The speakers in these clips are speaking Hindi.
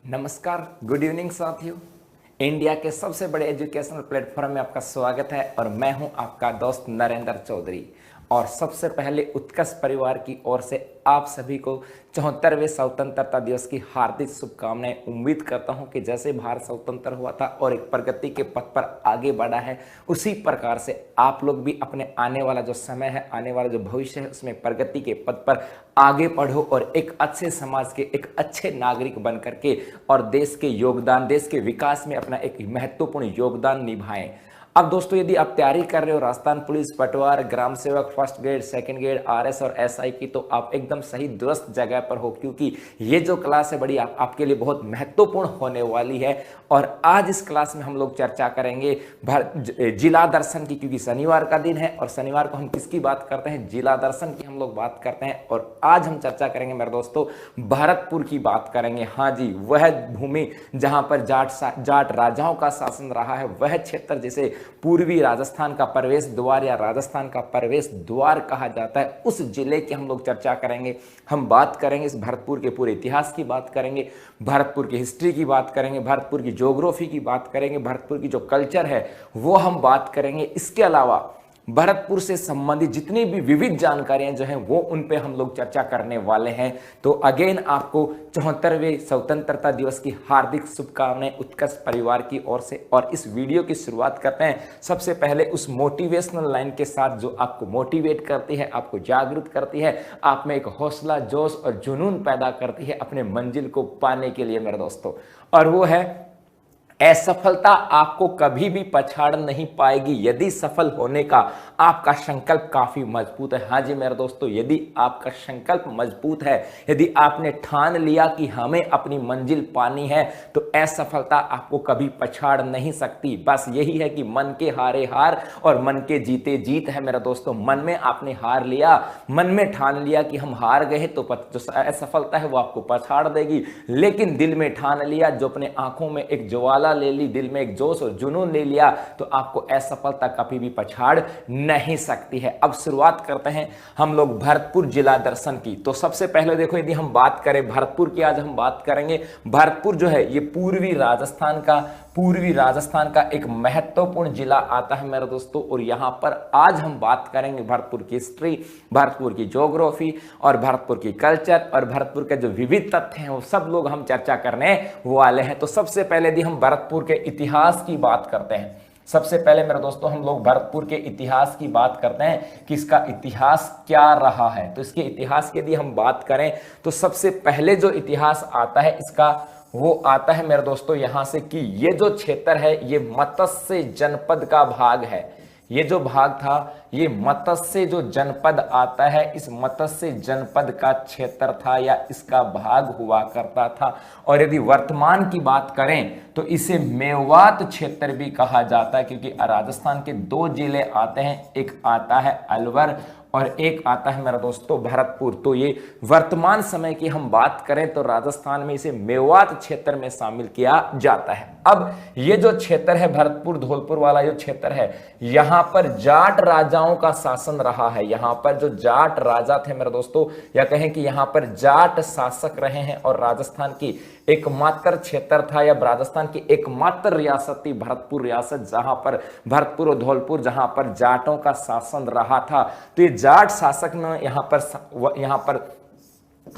नमस्कार, गुड इवनिंग साथियों। इंडिया के सबसे बड़े एजुकेशनल प्लेटफॉर्म में आपका स्वागत है और मैं हूं आपका दोस्त नरेंद्र चौधरी। और सबसे पहले उत्कर्ष परिवार की ओर से आप सभी को 74वें स्वतंत्रता दिवस की हार्दिक शुभकामनाएं। उम्मीद करता हूं कि जैसे भारत स्वतंत्र हुआ था और एक प्रगति के पथ पर आगे बढ़ा है, उसी प्रकार से आप लोग भी अपने आने वाला जो समय है, आने वाला जो भविष्य है, उसमें प्रगति के पथ पर आगे बढ़ो और एक अच्छे समाज के एक अच्छे नागरिक बन करके और देश के योगदान, देश के विकास में अपना एक महत्वपूर्ण योगदान निभाएं। अब दोस्तों, यदि आप तैयारी कर रहे हो राजस्थान पुलिस, पटवार, ग्राम सेवक, first grade, second grade, RS और एसआई की, तो आप एकदम सही दुरुस्त जगह पर हो, क्योंकि ये जो क्लास है बड़ी आपके लिए बहुत महत्वपूर्ण होने वाली है। और आज इस क्लास में हम लोग चर्चा करेंगे जिला दर्शन की, क्योंकि शनिवार का दिन है और शनिवार को हम किसकी बात करते हैं? जिला दर्शन की हम लोग बात करते हैं। और आज हम चर्चा करेंगे मेरे दोस्तों भरतपुर की बात करेंगे। हाँ जी, वह भूमि जहां पर जाट राजाओं का शासन रहा है, वह क्षेत्र जिसे पूर्वी राजस्थान का प्रवेश द्वार या राजस्थान का प्रवेश द्वार कहा जाता है, उस जिले की हम लोग चर्चा करेंगे। हम बात करेंगे इस भरतपुर के पूरे इतिहास की बात करेंगे, भरतपुर की हिस्ट्री की बात करेंगे, भरतपुर की ज्योग्राफी की बात करेंगे, भरतपुर की जो कल्चर है वो हम बात करेंगे। इसके अलावा भरतपुर से संबंधित जितनी भी विविध जानकारियां जो हैं वो उन पे हम लोग चर्चा करने वाले हैं। तो अगेन आपको 74वें स्वतंत्रता दिवस की हार्दिक शुभकामनाएं उत्कर्ष परिवार की ओर से। और इस वीडियो की शुरुआत करते हैं सबसे पहले उस मोटिवेशनल लाइन के साथ जो आपको मोटिवेट करती है, आपको जागरूक करती है, आप में एक हौसला, जोश और जुनून पैदा करती है अपने मंजिल को पाने के लिए मेरे दोस्तों। और वो है, असफलता आपको कभी भी पछाड़ नहीं पाएगी यदि सफल होने का आपका संकल्प काफी मजबूत है। हाँ जी मेरे दोस्तों, यदि आपका संकल्प मजबूत है, यदि आपने ठान लिया कि हमें अपनी मंजिल पानी है, तो असफलता आपको कभी पछाड़ नहीं सकती। बस यही है कि मन के हारे हार और मन के जीते जीत है मेरे दोस्तों। मन में आपने हार लिया, मन में ठान लिया कि हम हार गए, तो जो असफलता है वो आपको पछाड़ देगी। लेकिन दिल में ठान लिया, जो अपने आंखों में एक ज्वाला ले ली, दिल में एक जोश और जुनून ले लिया, तो आपको असफलता कभी भी पछाड़ नहीं सकती है। अब शुरुआत करते हैं हम लोग भरतपुर जिला दर्शन की। तो सबसे पहले देखो, यदि हम बात करें भरतपुर की, आज हम बात करेंगे। भरतपुर जो है ये पूर्वी राजस्थान का एक महत्वपूर्ण जिला आता है मेरे दोस्तों। और यहां पर आज हम बात करेंगे भरतपुर की हिस्ट्री, भरतपुर की ज्योग्राफी और भरतपुर की कल्चर और भरतपुर के जो विविध तथ्य हैं वो सब लोग हम चर्चा करने वाले हैं। तो सबसे पहले यदि हम भरतपुर के इतिहास की बात करते हैं, सबसे पहले मेरे दोस्तों हम लोग भरतपुर के इतिहास की बात करते हैं कि इसका इतिहास क्या रहा है। तो इसके इतिहास की यदि हम बात करें तो सबसे पहले जो इतिहास आता है इसका, वो आता है मेरे दोस्तों यहां से कि ये जो क्षेत्र है ये मत्स्य जनपद का भाग है। ये जो भाग था ये मत्स्य जो जनपद आता है, इस मत्स्य जनपद का क्षेत्र था या इसका भाग हुआ करता था। और यदि वर्तमान की बात करें तो इसे मेवात क्षेत्र भी कहा जाता है, क्योंकि राजस्थान के दो जिले आते हैं, एक आता है अलवर और एक आता है मेरा दोस्तों भरतपुर। तो ये वर्तमान समय की हम बात करें तो राजस्थान में इसे मेवात क्षेत्र में शामिल किया जाता है। अब ये जो क्षेत्र है भरतपुर धौलपुर वाला जो क्षेत्र है, यहां पर जाट राजाओं का शासन रहा है। यहां पर जो जाट राजा थे मेरे दोस्तों, या कहें कि यहां पर जाट शासक रहे हैं। और राजस्थान की एकमात्र क्षेत्र था या राजस्थान की एकमात्र रियासत थी भरतपुर रियासत, जहां पर भरतपुर और धौलपुर जहां पर जाटों का शासन रहा था। तो ये जाट शासक ने यहां पर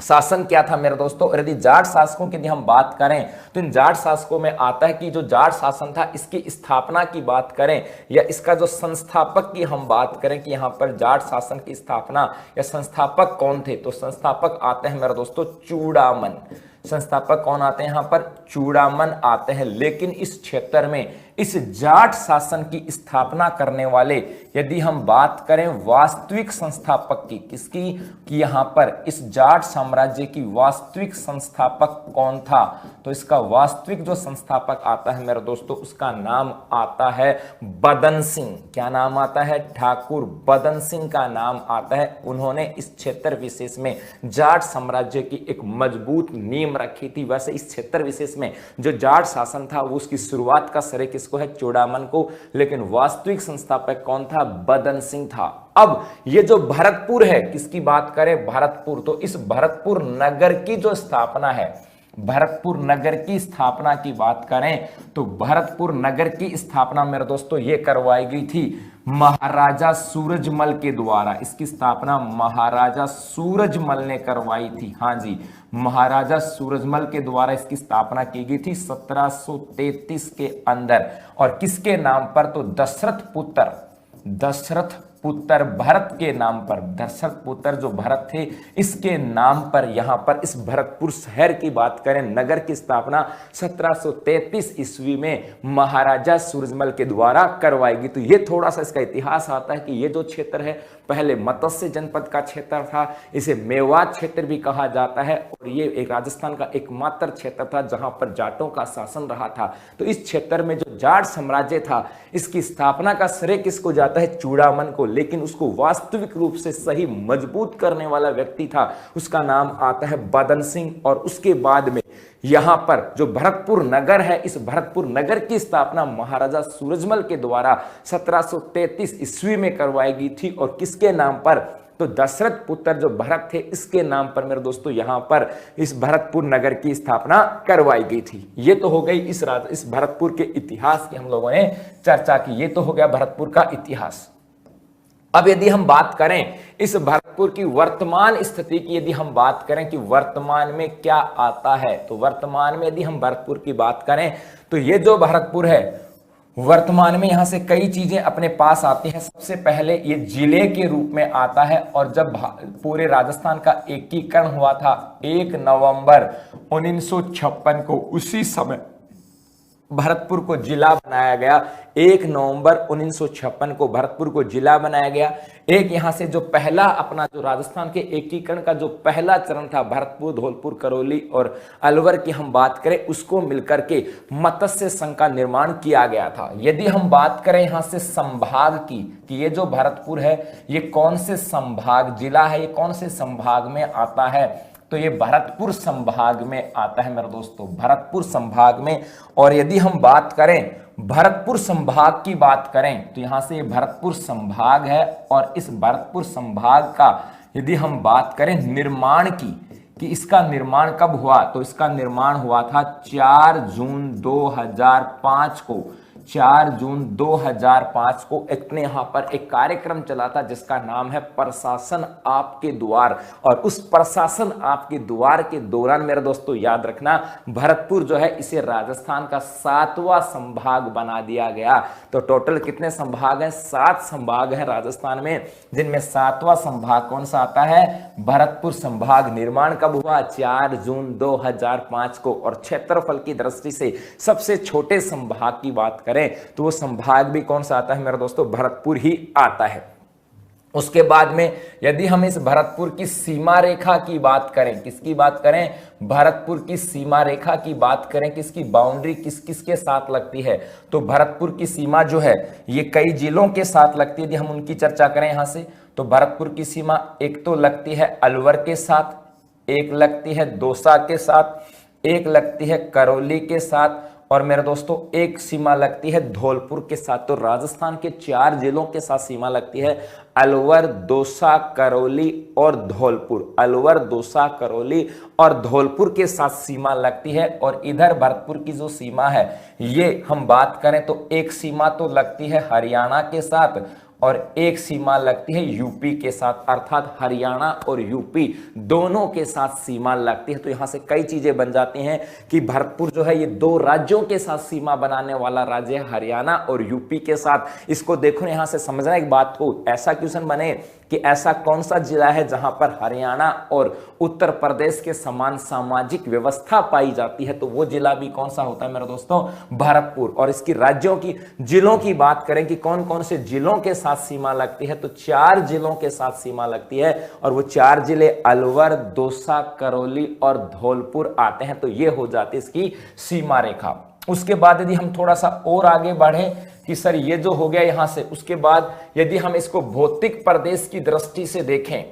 शासन क्या था मेरे दोस्तों। और यदि जाट शासकों की यदि हम बात करें तो इन जाट शासकों में आता है कि जो जाट शासन था इसकी स्थापना की बात करें या इसका जो संस्थापक की हम बात करें कि यहां पर जाट शासन की स्थापना या संस्थापक कौन थे, तो संस्थापक आते हैं मेरे दोस्तों चूड़ामन। संस्थापक कौन आते हैं? यहां पर चूड़ामन आते हैं। लेकिन इस क्षेत्र में इस जाट शासन की स्थापना करने वाले यदि हम बात करें वास्तविक संस्थापक की, किसकी, कि यहां पर इस जाट साम्राज्य की वास्तविक संस्थापक कौन था, तो इसका वास्तविक जो संस्थापक आता है मेरे दोस्तों उसका नाम आता है बदन सिंह। क्या नाम आता है? ठाकुर बदन सिंह का नाम आता है। उन्होंने इस क्षेत्र विशेष में जाट साम्राज्य की एक मजबूत नींव रखी थी। वैसे इस क्षेत्र विशेष में जो जाट शासन था वो उसकी शुरुआत का श्रेय किसको है? चूड़ामन को। लेकिन वास्तविक संस्थापक कौन था? बदन सिंह था। अब ये जो भरतपुर है, किसकी बात करें? भरतपुर। तो इस भरतपुर नगर की जो स्थापना है भरतपुर नगर की स्थापना की बात करें तो भरतपुर नगर की स्थापना मेरे दोस्तों ये करवाई गई थी महाराजा सूरजमल के द्वारा। इसकी स्थापना महाराजा सूरजमल ने करवाई थी। हाँ जी, महाराजा सूरजमल के द्वारा इसकी स्थापना की गई थी 1733 के अंदर। और किसके नाम पर? तो दशरथ पुत्र भरत के नाम पर, दशरथ पुत्र जो भरत थे इसके नाम पर यहां पर इस भरतपुर शहर की बात करें, नगर की स्थापना 1733 ईस्वी में महाराजा सूरजमल के द्वारा करवाई गई। तो ये थोड़ा सा इसका इतिहास आता है कि ये जो क्षेत्र है पहले मत्स्य जनपद का क्षेत्र था, इसे मेवात क्षेत्र भी कहा जाता है, और ये एक राजस्थान का एकमात्र क्षेत्र था जहां पर जाटों का शासन रहा था। तो इस क्षेत्र में जो जाट साम्राज्य था इसकी स्थापना का श्रेय किसको जाता है? चूड़ामन को। लेकिन उसको वास्तविक रूप से सही मजबूत करने वाला व्यक्ति था, उसका नाम आता है बदन सिंह। और उसके बाद में यहां पर जो भरतपुर नगर है, इस भरतपुर नगर की स्थापना महाराजा सूरजमल के द्वारा 1733 ईस्वी में करवाई गई थी। और किसके नाम पर? तो दशरथ पुत्र जो भरत थे इसके नाम पर मेरे दोस्तों यहां पर इस भरतपुर नगर की स्थापना करवाई गई थी। ये तो हो गई इस भरतपुर के इतिहास की हम लोगों ने चर्चा की। ये तो हो गया भरतपुर का इतिहास। अब यदि हम बात करें इस भरतपुर की वर्तमान स्थिति की, यदि हम बात करें कि वर्तमान में क्या आता है, तो वर्तमान में यदि हम भरतपुर की बात करें तो ये जो भरतपुर है वर्तमान में यहां से कई चीजें अपने पास आती हैं। सबसे पहले ये जिले के रूप में आता है, और जब पूरे राजस्थान का एकीकरण हुआ था 1 नवंबर 1956 को, उसी समय भरतपुर को जिला बनाया गया। 1 नवंबर 1956 को भरतपुर को जिला बनाया गया। एक यहां से जो पहला अपना जो राजस्थान के एकीकरण का जो पहला चरण था, भरतपुर, धौलपुर, करौली और अलवर की हम बात करें, उसको मिलकर के मत्स्य संघ का निर्माण किया गया था। यदि हम बात करें यहां से संभाग की, कि ये जो भरतपुर है ये कौन से संभाग जिला है, ये कौन से संभाग में आता है, तो ये भरतपुर संभाग में आता है मेरे दोस्तों, भरतपुर संभाग में। और यदि हम बात करें भरतपुर संभाग की बात करें तो यहां से ये भरतपुर संभाग है। और इस भरतपुर संभाग का यदि हम बात करें निर्माण की, कि इसका निर्माण कब हुआ, तो इसका निर्माण हुआ था 4 जून 2005 को। 4 जून 2005 को अपने यहां पर एक कार्यक्रम चला था जिसका नाम है प्रशासन आपके द्वार। और उस प्रशासन आपके द्वार के दौरान मेरे दोस्तों याद रखना, भरतपुर जो है इसे राजस्थान का 7वां संभाग बना दिया गया। तो टोटल कितने संभाग हैं? 7 संभाग हैं राजस्थान में, जिनमें 7वां संभाग कौन सा आता है? भरतपुर संभाग। निर्माण कब हुआ? 4 जून 2005 को। और क्षेत्रफल की दृष्टि से सबसे छोटे संभाग की बात करें तो वो संभाग भी कौन सा आता है मेरे दोस्तों? भरतपुर ही आता है। उसके बाद में यदि हम इस भरतपुर की सीमा रेखा की बात करें, किसकी बात करें? भरतपुर की सीमा रेखा की बात करें, किसकी बाउंड्री किस किस के साथ लगती है, तो भरतपुर की सीमा जो है ये कई जिलों के साथ लगती है। यदि हम उनकी चर्चा करें यहां से, तो भरतपुर की सीमा एक तो लगती है अलवर के साथ, एक लगती है दौसा के साथ, एक लगती है करौली के साथ, और मेरे दोस्तों एक सीमा लगती है धौलपुर के साथ। तो राजस्थान के 4 जिलों के साथ सीमा लगती है, अलवर, दौसा, करौली और धौलपुर। अलवर, दौसा, करौली और धौलपुर के साथ सीमा लगती है। और इधर भरतपुर की जो सीमा है ये हम बात करें तो एक सीमा तो लगती है हरियाणा के साथ और एक सीमा लगती है यूपी के साथ, अर्थात हरियाणा और यूपी दोनों के साथ सीमा लगती है। तो यहां से कई चीजें बन जाती हैं कि भरतपुर जो है ये 2 राज्यों के साथ सीमा बनाने वाला राज्य है, हरियाणा और यूपी के साथ। इसको देखो, यहां से समझना एक बात को, ऐसा क्वेश्चन बने कि ऐसा कौन सा जिला है जहां पर हरियाणा और उत्तर प्रदेश के समान सामाजिक व्यवस्था पाई जाती है, तो वो जिला भी कौन सा होता है मेरे दोस्तों? भरतपुर। और इसकी राज्यों की, जिलों की बात करें कि कौन कौन से जिलों के साथ सीमा लगती है, तो 4 जिलों के साथ सीमा लगती है। और वो 4 जिले अलवर, दौसा, करौली और धौलपुर आते हैं। तो ये हो जाती है इसकी सीमा रेखा। उसके बाद यदि हम थोड़ा सा और आगे बढ़े कि सर ये जो हो गया यहां से, उसके बाद यदि हम इसको भौतिक प्रदेश की दृष्टि से देखें,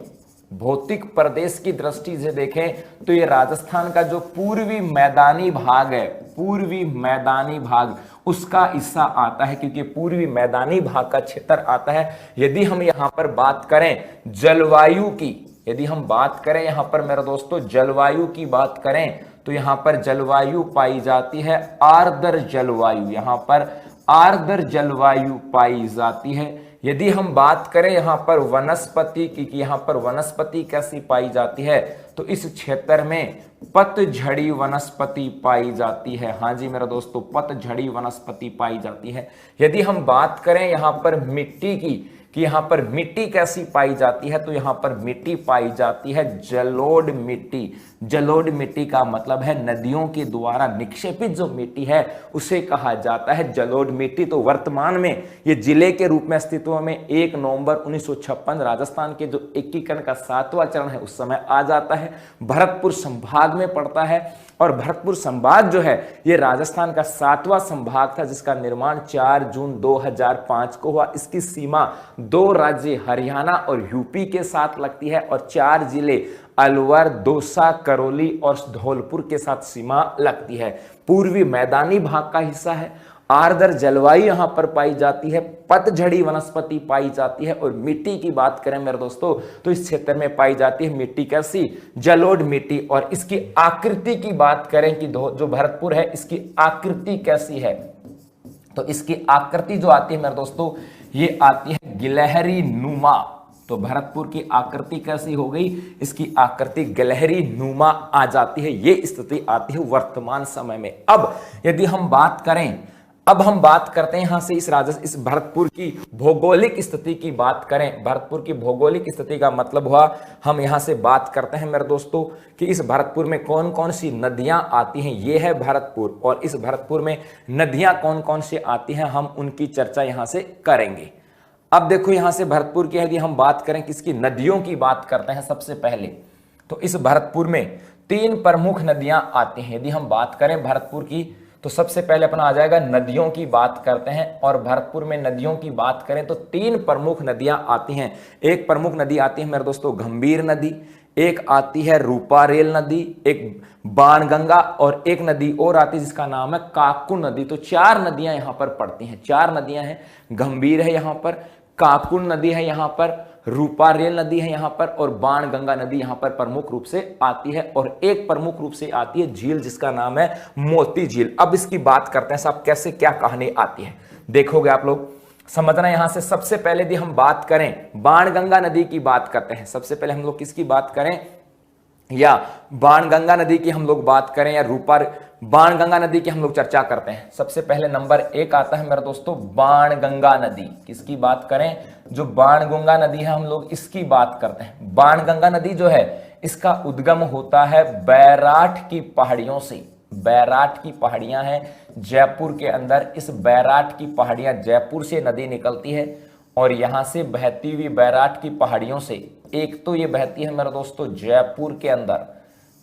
भौतिक प्रदेश की दृष्टि से देखें तो ये राजस्थान का जो पूर्वी मैदानी भाग है, पूर्वी मैदानी भाग उसका हिस्सा आता है, क्योंकि पूर्वी मैदानी भाग का क्षेत्र आता है। यदि हम यहां पर बात करें जलवायु की, यदि हम बात करें यहां पर मेरे दोस्तों जलवायु की बात करें तो यहाँ पर जलवायु पाई जाती है आर्द्र जलवायु, यहाँ पर आर्द्र जलवायु पाई जाती है। यदि हम बात करें यहाँ पर वनस्पति की कि यहाँ पर वनस्पति कैसी पाई जाती है, तो इस क्षेत्र में पतझड़ी वनस्पति पाई जाती है। हाँ जी मेरे दोस्तों, पतझड़ी वनस्पति पाई जाती है। यदि हम बात करें यहाँ पर मिट्टी की कि यहाँ पर मिट्टी कैसी पाई जाती है, तो यहाँ पर मिट्टी पाई जाती है जलोढ़ मिट्टी। जलोढ़ मिट्टी का मतलब है नदियों के द्वारा निक्षेपित जो मिट्टी है उसे कहा जाता है जलोढ़ मिट्टी। तो वर्तमान में ये जिले के रूप में अस्तित्व में 1 नवंबर 1956 राजस्थान के जो एकीकरण का 7वां चरण है उस समय आ जाता है। भरतपुर संभाग में पड़ता है और भरतपुर संभाग जो है ये राजस्थान का 7वां संभाग था, जिसका निर्माण 4 जून 2005 को हुआ। इसकी सीमा 2 राज्य हरियाणा और यूपी के साथ लगती है और 4 जिले अलवर, दौसा, करौली और धौलपुर के साथ सीमा लगती है। पूर्वी मैदानी भाग का हिस्सा है। आर्द्र जलवायु यहां पर पाई जाती है, पतझड़ी वनस्पति पाई जाती है और मिट्टी की बात करें मेरे दोस्तों तो इस क्षेत्र में पाई जाती है मिट्टी कैसी, जलोढ़ मिट्टी। और इसकी आकृति की बात करें कि जो भरतपुर है इसकी आकृति कैसी है, तो इसकी आकृति जो आती है मेरे दोस्तों ये आती है गिलहरी नुमा। तो भरतपुर की आकृति कैसी हो गई, इसकी आकृति गिलहरी नुमा आ जाती है। ये स्थिति आती है वर्तमान समय में। अब यदि हम बात करें, अब हम बात करते हैं यहां से इस भरतपुर की भौगोलिक स्थिति की बात करें। भरतपुर की भौगोलिक स्थिति का मतलब हुआ हम यहां से बात करते हैं मेरे दोस्तों कि इस भरतपुर में कौन कौन सी नदियां आती हैं। ये है भरतपुर और इस भरतपुर में नदियां कौन कौन सी आती हैं हम उनकी चर्चा यहां से करेंगे। अब देखो यहां से भरतपुर की यदि हम बात करें किसकी, नदियों की बात करते हैं सबसे पहले, तो इस भरतपुर में 3 प्रमुख नदियां आती हैं। यदि हम बात करें भरतपुर की तो सबसे पहले अपना आ जाएगा नदियों की बात करते हैं। और भरतपुर में नदियों की बात करें तो 3 प्रमुख नदियां आती हैं। एक प्रमुख नदी आती है मेरे दोस्तों गंभीर नदी, एक आती है रूपारेल नदी, एक बाणगंगा और एक नदी और आती है जिसका नाम है काकुड़ नदी। तो 4 नदियां यहां पर पड़ती हैं। 4 नदियां हैं, गंभीर है यहां पर, काकुड़ नदी है यहां पर, रूपारेल नदी है यहां पर और बाणगंगा नदी यहां पर प्रमुख रूप से आती है। और एक प्रमुख रूप से आती है झील जिसका नाम है मोती झील। अब इसकी बात करते हैं साहब कैसे क्या कहानी आती है, देखोगे आप लोग समझना। यहां से सबसे पहले यदि हम बात करें बाणगंगा नदी की बात करते हैं। सबसे पहले हम लोग किसकी बात करें, या बाणगंगा नदी की हम लोग बात करें या बाणगंगा नदी की हम लोग चर्चा करते हैं। सबसे पहले नंबर 1 आता है मेरे दोस्तों बाणगंगा नदी। किसकी बात करें, जो बाणगंगा नदी है हम लोग इसकी बात करते हैं। बाणगंगा नदी जो है इसका उद्गम होता है बैराठ की पहाड़ियों से। बैराठ की पहाड़ियां हैं जयपुर के अंदर। इस बैराठ की पहाड़ियां, जयपुर से नदी निकलती है और यहां से बहती हुई बैराठ की पहाड़ियों से एक तो ये बहती है मेरे दोस्तों जयपुर के अंदर,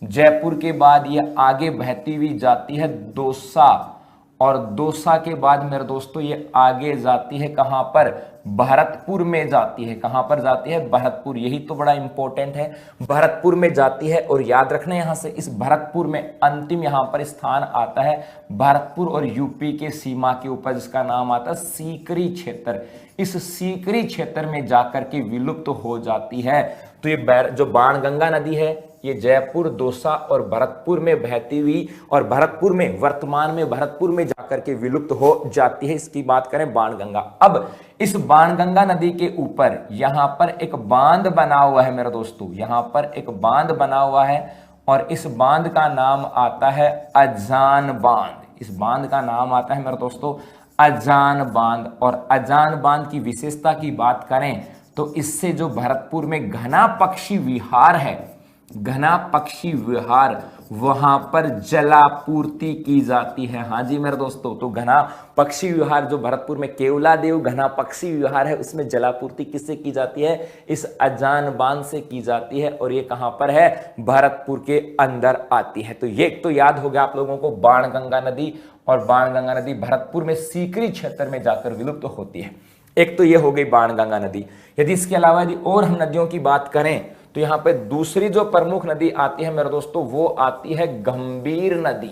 जयपुर के बाद ये आगे बहती हुई जाती है दौसा और दौसा के बाद मेरे दोस्तों ये आगे जाती है कहां पर, भरतपुर में जाती है। कहां पर जाती है, भरतपुर। यही तो बड़ा इंपॉर्टेंट है, भरतपुर में जाती है। और याद रखना यहां से इस भरतपुर में अंतिम यहां पर स्थान आता है भरतपुर और यूपी के सीमा के ऊपर जिसका नाम आता है सीकरी क्षेत्र। इस सीकरी क्षेत्र में जाकर के विलुप्त हो जाती है। तो ये जो बाणगंगा नदी है ये जयपुर, दौसा और भरतपुर में बहती हुई और भरतपुर में वर्तमान में भरतपुर में जाकर के विलुप्त हो जाती है। इसकी बात करें बाणगंगा। अब इस बाणगंगा नदी के ऊपर यहां पर एक बांध बना हुआ है मेरे दोस्तों, यहां पर एक बांध बना हुआ है और इस बांध का नाम आता है अजान बांध। इस बांध का नाम आता है मेरे दोस्तों अजान बांध। और अजान बांध की विशेषता की बात करें तो इससे जो भरतपुर में घना पक्षी विहार है, घना पक्षी विहार, वहां पर जलापूर्ति की जाती है। हाँ जी मेरे दोस्तों, तो घना पक्षी विहार जो भरतपुर में केवलादेव घना पक्षी विहार है उसमें जलापूर्ति किससे की जाती है, इस अजान बांध से की जाती है। और ये कहां पर है, भरतपुर के अंदर आती है। तो ये तो याद हो गया आप लोगों को बाणगंगा नदी, और बाणगंगा नदी भरतपुर में सीकरी क्षेत्र में जाकर विलुप्त होती है। एक तो ये हो गई बाणगंगा नदी। यदि इसके अलावा यदि और हम नदियों की बात करें तो यहां पे दूसरी जो प्रमुख नदी आती है मेरे दोस्तों वो आती है गंभीर नदी।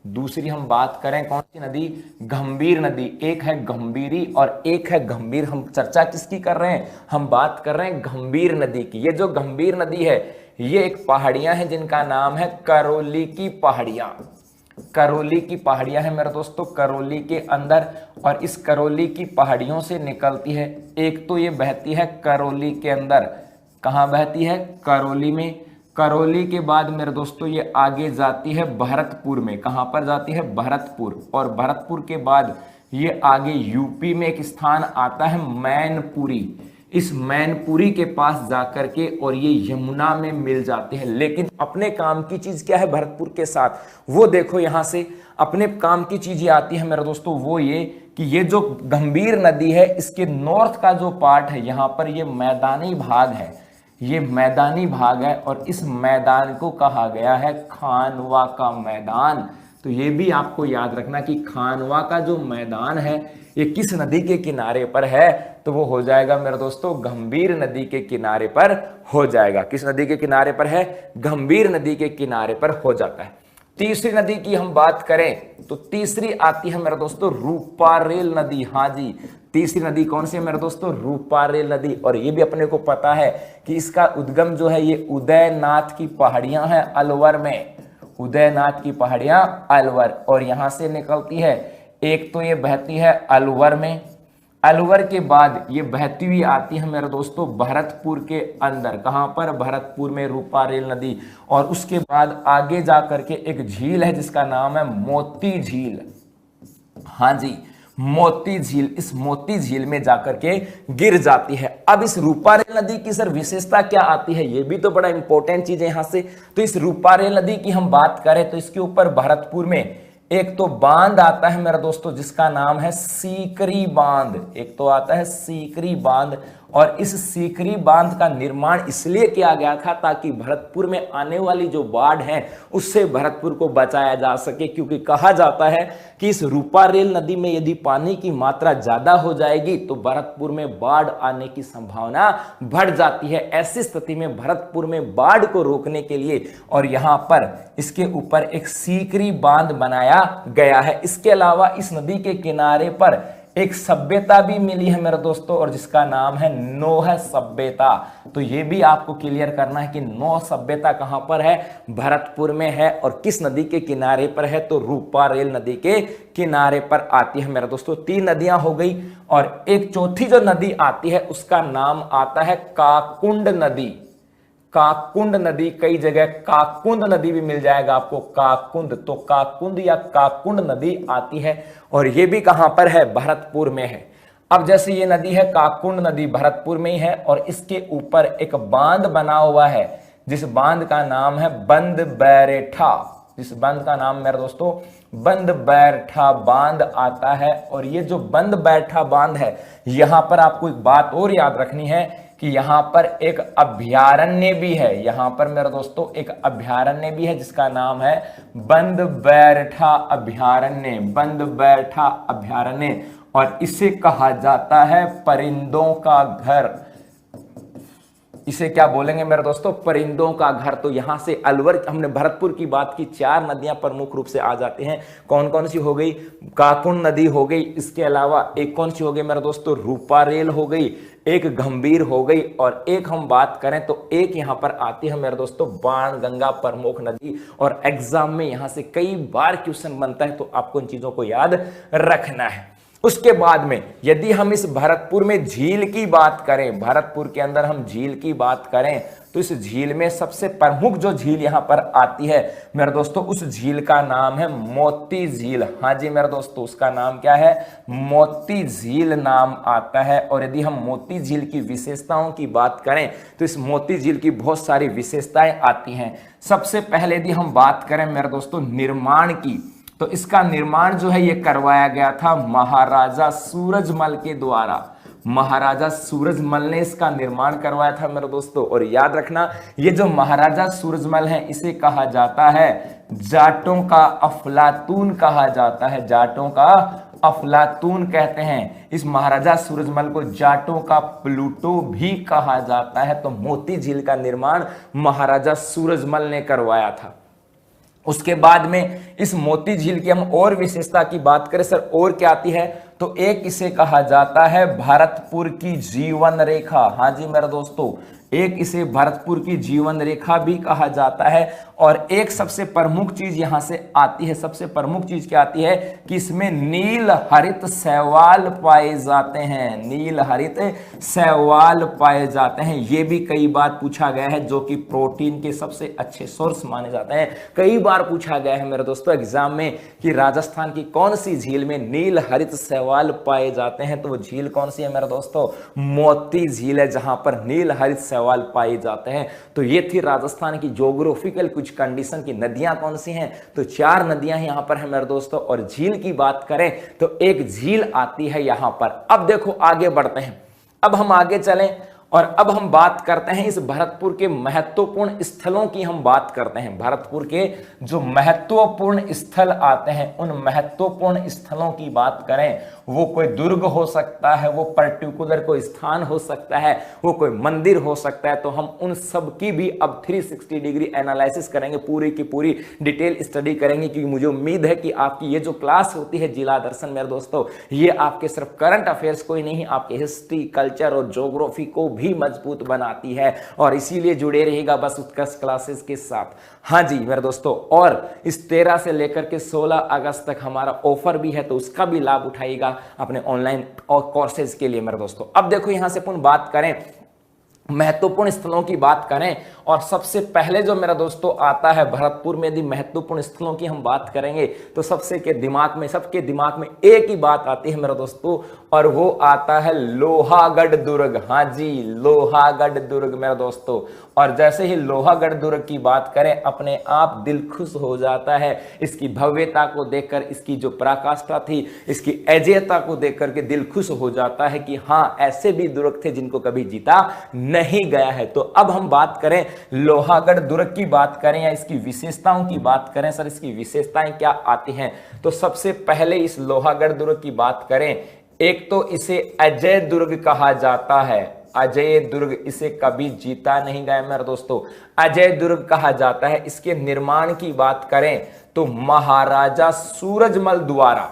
दूसरी हम बात करें कौन सी नदी, गंभीर नदी। एक है गंभीरी और एक है गंभीर। हम चर्चा किसकी कर रहे हैं, हम बात कर रहे हैं गंभीर नदी की। ये जो गंभीर नदी है ये एक पहाड़ियां हैं जिनका नाम है करौली की पहाड़ियां। करौली की पहाड़ियां हैं मेरे दोस्तों, करौली के अंदर। और इस करौली की पहाड़ियों से निकलती है, एक तो ये बहती है करौली के अंदर, कहाँ बहती है? करौली में। करौली के बाद मेरे दोस्तों ये आगे जाती है भरतपुर में। कहाँ पर जाती है? भरतपुर। और भरतपुर के बाद ये आगे यूपी में एक स्थान आता है मैनपुरी। इस मैनपुरी के पास जाकर के और ये यमुना में मिल जाते हैं। लेकिन अपने काम की चीज क्या है भरतपुर के साथ? वो देखो यहां से अपने काम की चीज ये आती है मेरे दोस्तों, वो ये कि ये जो गंभीर नदी है इसके नॉर्थ का जो पार्ट है, यहां पर ये मैदानी भाग है, ये मैदानी भाग है। और इस मैदान को कहा गया है खानवा का मैदान। तो ये भी आपको याद रखना कि खानवा का जो मैदान है ये किस नदी के किनारे पर है? तो वो हो जाएगा मेरे दोस्तों गंभीर नदी के किनारे पर हो जाएगा। किस नदी के किनारे पर है? गंभीर नदी के किनारे पर हो जाता है। तीसरी नदी की हम बात करें तो तीसरी आती है मेरे दोस्तों रूपारेल नदी। हाँ जी, तीसरी नदी कौन सी है मेरे दोस्तों? रूपारेल नदी। और ये भी अपने को पता है कि इसका उद्गम जो है ये उदयनाथ की पहाड़ियां हैं अलवर में। उदयनाथ की पहाड़ियां अलवर, और यहां से निकलती है। एक तो ये बहती है अलवर में, अलवर के बाद ये बहती हुई आती है मेरे दोस्तों भरतपुर के अंदर। कहां पर? भरतपुर में रूपारेल नदी। और उसके बाद आगे जा करके एक झील है जिसका नाम है मोती झील। हाँ जी, मोती झील। इस मोती झील में जाकर के गिर जाती है। अब इस रूपारेल नदी की सर विशेषता क्या आती है? ये भी तो बड़ा इंपॉर्टेंट चीज है यहां से। तो इस रूपारेल नदी की हम बात करें तो इसके ऊपर भरतपुर में एक तो बांध आता है मेरे दोस्तों जिसका नाम है सीकरी बांध। एक तो आता है सीकरी बांध। और इस सीकरी बांध का निर्माण इसलिए किया गया था ताकि भरतपुर में आने वाली जो बाढ़ है उससे भरतपुर को बचाया जा सके। क्योंकि कहा जाता है कि इस रूपारेल नदी में यदि पानी की मात्रा ज्यादा हो जाएगी तो भरतपुर में बाढ़ आने की संभावना बढ़ जाती है। ऐसी स्थिति में भरतपुर में बाढ़ को रोकने के लिए और यहां पर इसके ऊपर एक सीकरी बांध बनाया गया है। इसके अलावा इस नदी के किनारे पर एक सभ्यता भी मिली है मेरे दोस्तों और जिसका नाम है नोह सभ्यता। तो ये भी आपको क्लियर करना है कि नोह सभ्यता कहां पर है? भरतपुर में है। और किस नदी के किनारे पर है? तो रूपारेल नदी के किनारे पर आती है मेरे दोस्तों। 3 नदियां हो गई और एक चौथी जो नदी आती है उसका नाम आता है काकुंड नदी। काकुंड नदी, कई जगह काकुंद नदी भी मिल जाएगा आपको, काकुंद। तो काकुंद या काकुंड नदी आती है और ये भी कहां पर है? भरतपुर में है। अब जैसे ये नदी है काकुंड नदी भरतपुर में ही है और इसके ऊपर एक बांध बना हुआ है जिस बांध का नाम है बंद बैरेठा। जिस बांध का नाम मेरे दोस्तों बंद बैठा बांध आता है। और ये जो बंद बैठा बांध है यहां पर आपको एक बात और याद रखनी है कि यहां पर एक अभयारण्य भी है। यहां पर मेरे दोस्तों एक अभयारण्य भी है जिसका नाम है बंद बैठा अभयारण्य। बंद बैठा अभयारण्य। और इसे कहा जाता है परिंदों का घर। इसे क्या बोलेंगे मेरे दोस्तों? परिंदों का घर। तो यहां से अलवर, हमने भरतपुर की बात की, 4 नदियां प्रमुख रूप से आ जाते हैं। कौन कौन सी हो गई? काकुंड नदी हो गई, इसके अलावा एक कौन सी हो गई मेरे दोस्तों? रूपारेल हो गई, एक गंभीर हो गई, और एक हम बात करें तो एक यहां पर आती है मेरे दोस्तों बाणगंगा प्रमुख नदी। और एग्जाम में यहां से कई बार क्वेश्चन बनता है तो आपको इन चीजों को याद रखना है। उसके बाद में यदि हम इस भरतपुर में झील की बात करें, भरतपुर के अंदर हम झील की बात करें तो इस झील में सबसे प्रमुख जो झील यहां पर आती है मेरे दोस्तों उस झील का नाम है मोती झील। हाँ जी मेरे दोस्तों, उसका नाम क्या है? मोती झील नाम आता है। और यदि हम मोती झील की विशेषताओं की बात करें तो इस मोती झील की बहुत सारी विशेषताएं आती हैं। सबसे पहले यदि हम बात करें मेरे दोस्तों निर्माण की, तो इसका निर्माण जो है ये करवाया गया था महाराजा सूरजमल के द्वारा। महाराजा सूरजमल ने इसका निर्माण करवाया था मेरे दोस्तों। और याद रखना ये जो महाराजा सूरजमल है इसे कहा जाता है जाटों का अफलातून कहा जाता है। जाटों का अफलातून कहते हैं। इस महाराजा सूरजमल को जाटों का प्लूटो भी कहा जाता है। तो मोती झील का निर्माण महाराजा सूरजमल ने करवाया था। उसके बाद में इस मोती झील की हम और विशेषता की बात करें सर, और क्या आती है? तो एक इसे कहा जाता है भरतपुर की जीवन रेखा। हाँ जी मेरे दोस्तों, एक इसे भरतपुर की जीवन रेखा भी कहा जाता है। और एक सबसे प्रमुख चीज यहां से आती है, सबसे प्रमुख चीज क्या आती है कि इसमें नील हरित शैवाल पाए जाते हैं, नील हरित शैवाल पाए जाते हैं। ये भी कई बार पूछा गया है, जो कि प्रोटीन के सबसे अच्छे सोर्स माने जाते हैं। कई बार पूछा गया है मेरे दोस्तों एग्जाम में कि राजस्थान की कौन सी झील में नील हरित शैवाल पाए जाते हैं, तो वो झील कौन सी है मेरे दोस्तों, मोती झील है, जहां पर नील हरित शैवाल पाए जाते हैं। तो ये थी राजस्थान की ज्योग्राफिकल कुछ कंडीशन की नदियां कौन सी हैं, तो 4 नदियां यहां पर है मेरे दोस्तों। और झील की बात करें तो एक झील आती है यहां पर। अब देखो आगे बढ़ते हैं, अब हम आगे चलें और अब हम बात करते हैं इस भरतपुर के महत्वपूर्ण स्थलों की हम बात करते हैं। भरतपुर के जो महत्वपूर्ण स्थल आते हैं उन महत्वपूर्ण स्थलों की बात करें, वो कोई दुर्ग हो सकता है, वो पर्टिकुलर कोई स्थान हो सकता है, वो कोई मंदिर हो सकता है। तो हम उन सब की भी अब 360 डिग्री एनालिसिस करेंगे, पूरी की पूरी डिटेल स्टडी करेंगे, क्योंकि मुझे उम्मीद है कि आपकी ये जो क्लास होती है जिला दर्शन मेरे दोस्तों, ये आपके सिर्फ करंट अफेयर्स को ही नहीं, आपके हिस्ट्री, कल्चर और ज्योग्राफी को भी मजबूत बनाती है। और इसीलिए जुड़े रहिएगा बस उत्कर्ष क्लासेस के साथ। हाँ जी मेरे दोस्तों, और इस 13 से लेकर के 16 अगस्त तक हमारा ऑफर भी है, तो उसका भी लाभ उठाइएगा अपने ऑनलाइन और कोर्सेज के लिए मेरे दोस्तों। अब देखो यहां से अपन बात करें, महत्वपूर्ण स्थलों की बात करें, और सबसे पहले जो मेरा दोस्तों आता है भरतपुर में, यदि महत्वपूर्ण स्थलों की हम बात करेंगे तो सबके दिमाग में एक ही बात आती है मेरा दोस्तों, और वो आता है लोहागढ़ दुर्ग। हाँ जी, लोहागढ़ दुर्ग मेरा दोस्तों। और जैसे ही लोहागढ़ दुर्ग की बात करें, अपने आप दिल खुश हो जाता है इसकी भव्यता को देखकर, इसकी जो पराकाष्ठा थी, इसकी अजेयता को देखकर के दिल खुश हो जाता है कि हाँ, ऐसे भी दुर्ग थे जिनको कभी जीता नहीं गया है। तो अब हम बात करें लोहागढ़ दुर्ग की बात करें या इसकी विशेषताओं की बात करें, सर इसकी विशेषताएं क्या आती हैं, तो सबसे पहले इस लोहागढ़ दुर्ग की बात करें, एक तो इसे अजय दुर्ग कहा जाता है। अजय दुर्ग, इसे कभी जीता नहीं गया मेरे दोस्तों, अजय दुर्ग कहा जाता है। इसके निर्माण की बात करें तो महाराजा सूरजमल द्वारा,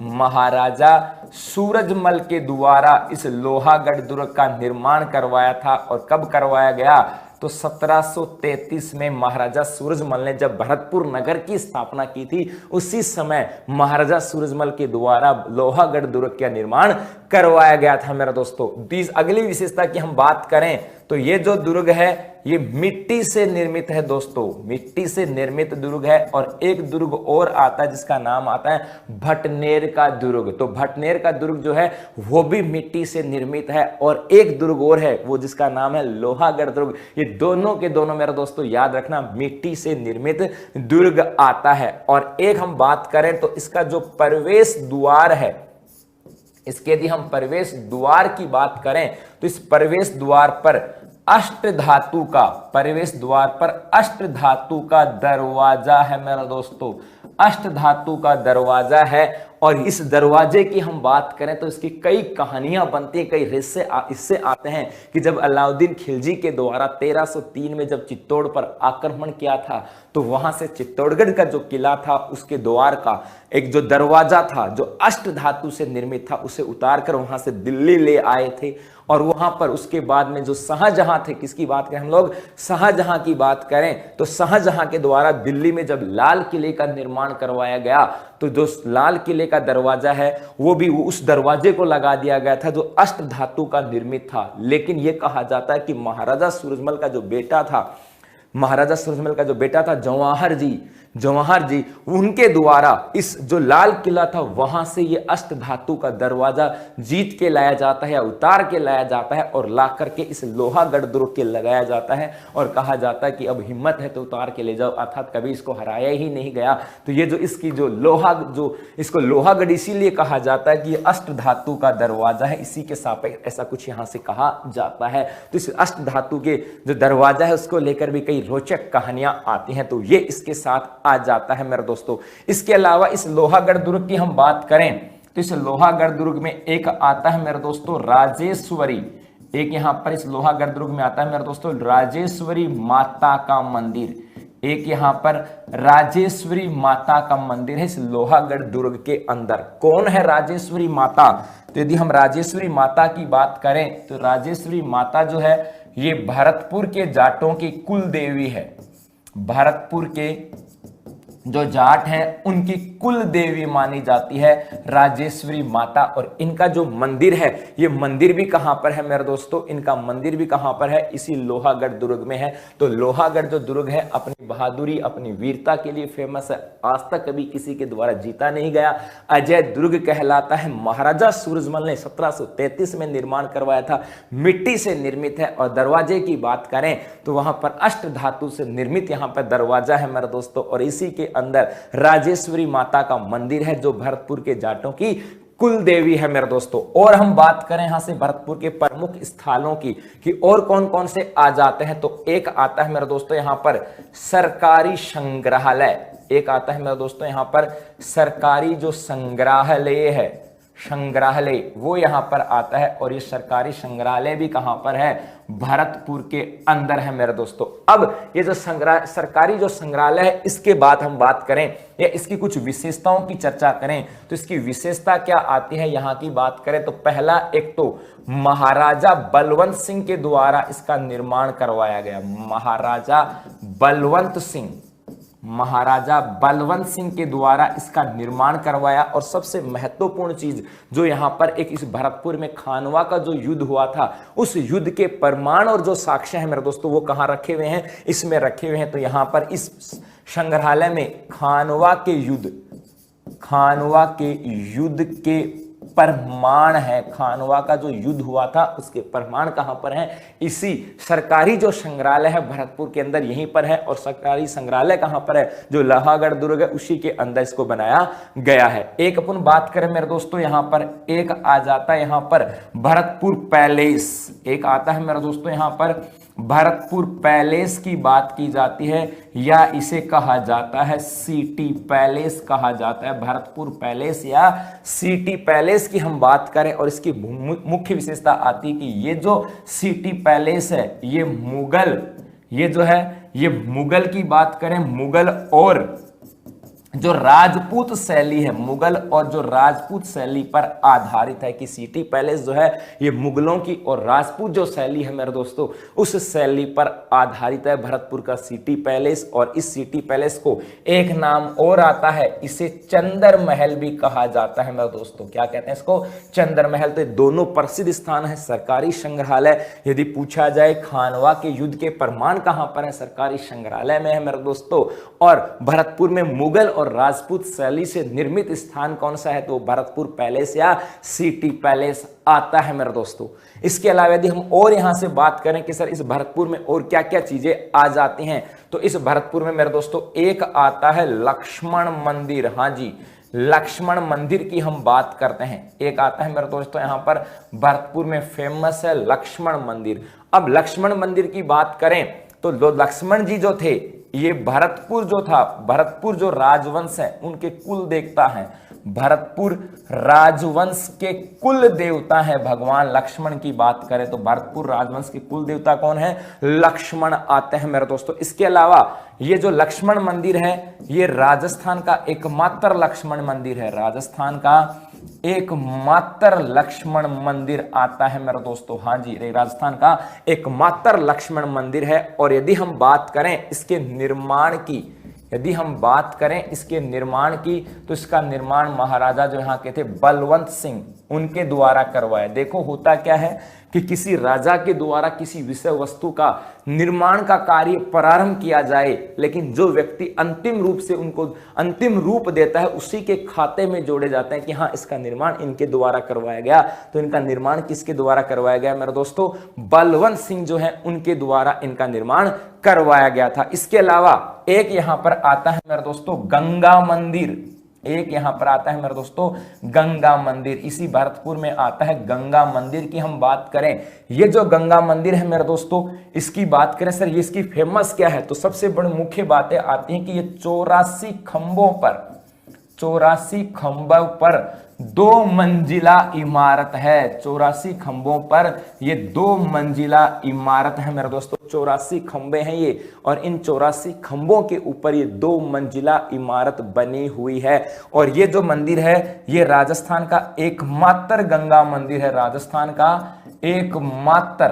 महाराजा सूरजमल के द्वारा इस लोहागढ़ दुर्ग का निर्माण करवाया था। और कब करवाया गया, तो 1733 में महाराजा सूरजमल ने जब भरतपुर नगर की स्थापना की थी, उसी समय महाराजा सूरजमल के द्वारा लोहागढ़ दुर्ग का निर्माण करवाया गया था मेरा दोस्तों। अगली विशेषता की हम बात करें तो ये जो दुर्ग है ये मिट्टी से निर्मित है दोस्तों, मिट्टी से निर्मित दुर्ग है। और एक दुर्ग और आता है जिसका नाम आता है भटनेर का दुर्ग। तो भटनेर का दुर्ग जो है वो भी मिट्टी से निर्मित है। और एक दुर्ग और है वो जिसका नाम है लोहागढ़ दुर्ग। ये दोनों के दोनों मेरा दोस्तों याद रखना, मिट्टी से निर्मित दुर्ग आता है। और एक हम बात करें तो इसका जो प्रवेश द्वार है, इसके यदि हम प्रवेश द्वार की बात करें तो इस प्रवेश द्वार पर अष्ट धातु का, प्रवेश द्वार पर अष्ट धातु का दरवाजा है मेरा दोस्तों, अष्ट धातु का दरवाजा है। और इस दरवाजे की हम बात करें तो इसकी कई कहानियां बनती हैं, कई रिश्ते इससे आते हैं कि जब अलाउद्दीन खिलजी के द्वारा 1303 में जब चित्तौड़ पर आक्रमण किया था, तो वहां से चित्तौड़गढ़ का जो किला था उसके द्वार का एक जो दरवाजा था जो अष्ट धातु से निर्मित था, उसे उतारकर वहां से दिल्ली ले आए थे। और वहां पर उसके बाद में जो शाहजहां थे, किसकी बात करें हम लोग, शाहजहां की बात करें तो शाहजहां के द्वारा दिल्ली में जब लाल किले का निर्माण करवाया गया, तो जो लाल किले का दरवाजा है वो भी उस दरवाजे को लगा दिया गया था जो अष्ट धातु का निर्मित था। लेकिन यह कहा जाता है कि महाराजा सूरजमल का जो बेटा था, महाराजा सूरजमल का जो बेटा था जवाहर जी, उनके द्वारा इस जो लाल किला था वहां से ये अष्ट धातु का दरवाजा जीत के लाया जाता है या उतार के लाया जाता है और ला करके इस लोहागढ़ दुर्ग के लगाया जाता है। और कहा जाता है कि अब हिम्मत है तो उतार के ले जाओ, अर्थात कभी इसको हराया ही नहीं गया। तो ये जो इसकी जो इसको लोहागढ़ इसीलिए कहा जाता है कि ये अष्ट धातु का दरवाजा है, इसी के सापेक्ष ऐसा कुछ यहां से कहा जाता है। तो इस अष्ट धातु के जो दरवाजा है उसको लेकर भी कई रोचक कहानियां आती हैं, तो ये इसके साथ आ जाता है मेरे दोस्तों। इसके अलावा इस लोहागढ़ दुर्ग की हम बात करें तो इस लोहागढ़ दुर्ग में एक आता है मेरे दोस्तों राजेश्वरी, एक यहां पर इस लोहागढ़ दुर्ग में आता है मेरे दोस्तों राजेश्वरी माता का मंदिर, एक यहां पर राजेश्वरी माता का मंदिर है इस लोहागढ़ दुर्ग के अंदर। कौन है राजेश्वरी माता, तो यदि हम राजेश्वरी माता की बात करें तो राजेश्वरी माता जो है ये भरतपुर के जाटों की कुल देवी है। भरतपुर के जो जाट हैं उनकी कुल देवी मानी जाती है राजेश्वरी माता। और इनका जो मंदिर है, ये मंदिर भी कहां पर है मेरे दोस्तों, इनका मंदिर भी कहां पर है, इसी लोहागढ़ दुर्ग में है। तो लोहागढ़ जो दुर्ग है अपनी बहादुरी, अपनी वीरता के लिए फेमस है। आज तक कभी किसी के द्वारा जीता नहीं गया, अजय दुर्ग कहलाता है। महाराजा सूरजमल ने 1733 में निर्माण करवाया था, मिट्टी से निर्मित है। और दरवाजे की बात करें तो वहां पर अष्ट धातु से निर्मित यहां पर दरवाजा है मेरे दोस्तों। और इसी के अंदर राजेश्वरी माता का मंदिर है जो भरतपुर के जाटों की कुल देवी है मेरे दोस्तों। और हम बात करें यहां से भरतपुर के प्रमुख स्थलों की कि और कौन कौन से आ जाते हैं, तो एक आता है मेरे दोस्तों यहां पर सरकारी संग्रहालय। एक आता है मेरे दोस्तों यहां पर सरकारी जो संग्रहालय है, संग्रहालय वो यहां पर आता है। और ये सरकारी संग्रहालय भी कहां पर है, भरतपुर के अंदर है मेरे दोस्तों। अब ये जो सरकारी जो संग्रहालय है, इसके बाद हम बात करें या इसकी कुछ विशेषताओं की चर्चा करें तो इसकी विशेषता क्या आती है यहां की बात करें तो पहला, एक तो महाराजा बलवंत सिंह के द्वारा इसका निर्माण करवाया गया। महाराजा बलवंत सिंह के द्वारा इसका निर्माण करवाया। और सबसे महत्वपूर्ण चीज जो यहां पर एक इस भरतपुर में खानवा का जो युद्ध हुआ था, उस युद्ध के प्रमाण और जो साक्ष्य है मेरे दोस्तों वो कहां रखे हुए हैं, इसमें रखे हुए हैं। तो यहां पर इस संग्रहालय में खानवा के युद्ध के प्रमाण है। खानवा का जो युद्ध हुआ था उसके प्रमाण कहां पर हैं, इसी सरकारी जो संग्रहालय है भरतपुर के अंदर यहीं पर है। और सरकारी संग्रहालय कहां पर है, जो लोहागढ़ दुर्ग है उसी के अंदर इसको बनाया गया है। एक अपन बात करें मेरे दोस्तों यहां पर एक आ जाता है यहां पर भरतपुर पैलेस। एक आता है मेरे दोस्तों यहां पर भरतपुर पैलेस की बात की जाती है, या इसे कहा जाता है सिटी पैलेस कहा जाता है। भरतपुर पैलेस या सिटी पैलेस की हम बात करें और इसकी मुख्य विशेषता आती है कि ये जो सिटी पैलेस है ये मुगल की बात करें, मुगल और जो राजपूत शैली है, मुगल और जो राजपूत शैली पर आधारित है। कि सिटी पैलेस जो है ये मुगलों की और राजपूत जो शैली है मेरे दोस्तों उस शैली पर आधारित है भरतपुर का सिटी पैलेस। और इस सिटी पैलेस को एक नाम और आता है, इसे चंदर महल भी कहा जाता है मेरे दोस्तों। क्या कहते हैं इसको, चंदर महल। तो दोनों प्रसिद्ध स्थान है। सरकारी संग्रहालय यदि पूछा जाए खानवा के युद्ध के प्रमाण कहां पर है, सरकारी संग्रहालय में है मेरे दोस्तों। और भरतपुर में मुगल और राजपूत शैली से निर्मित स्थान कौन सा है, तो भरतपुर पैलेस या सिटी पैलेस आता है मेरे दोस्तों। इसके अलावा यदि हम और यहां से बात करें कि सर इस भरतपुर में और क्या क्या चीजें आ जाती हैं, तो इस भरतपुर में मेरे दोस्तों एक आता है लक्ष्मण मंदिर। हां जी, लक्ष्मण मंदिर की हम बात करते हैं। एक आता है मेरे दोस्तों यहां पर भरतपुर में फेमस है लक्ष्मण मंदिर। अब लक्ष्मण मंदिर की बात करें तो लक्ष्मण जी जो थे ये भरतपुर जो राजवंश है उनके कुल देवता हैं। भरतपुर राजवंश के कुल देवता है भगवान लक्ष्मण की बात करें तो भरतपुर राजवंश के कुल देवता कौन है, लक्ष्मण आते हैं मेरे दोस्तों। इसके अलावा ये जो लक्ष्मण मंदिर है ये राजस्थान का एकमात्र लक्ष्मण मंदिर है। राजस्थान का एकमात्र लक्ष्मण मंदिर आता है मेरे दोस्तों। हाँ जी, राजस्थान का एकमात्र लक्ष्मण मंदिर है। और यदि हम बात करें इसके निर्माण की तो इसका निर्माण महाराजा जो यहाँ के थे बलवंत सिंह उनके द्वारा करवाया। देखो होता क्या है कि किसी राजा के द्वारा किसी विषय वस्तु का निर्माण का कार्य प्रारंभ किया जाए, लेकिन जो व्यक्ति अंतिम रूप से उनको अंतिम रूप देता है उसी के खाते में जोड़े जाते हैं कि हाँ इसका निर्माण इनके द्वारा करवाया गया। तो इनका निर्माण किसके द्वारा करवाया गया मेरे दोस्तों, बलवंत सिंह जो है उनके द्वारा इनका निर्माण करवाया गया था। इसके अलावा एक यहां पर आता है मेरे दोस्तों गंगा मंदिर। एक यहां पर आता है मेरे दोस्तों गंगा मंदिर, इसी भरतपुर में आता है गंगा मंदिर की हम बात करें। ये जो गंगा मंदिर है मेरे दोस्तों इसकी बात करें सर ये इसकी फेमस क्या है, तो सबसे बड़ी मुख्य बातें आती हैं कि ये 84 खंभों पर 2 मंजिला इमारत है। 84 खंभों पर ये 2 मंजिला इमारत है मेरे दोस्तों। 84 खंभे हैं ये और इन 84 खंभों के ऊपर ये 2 मंजिला इमारत बनी हुई है। और ये जो मंदिर है ये राजस्थान का एकमात्र गंगा मंदिर है। राजस्थान का एकमात्र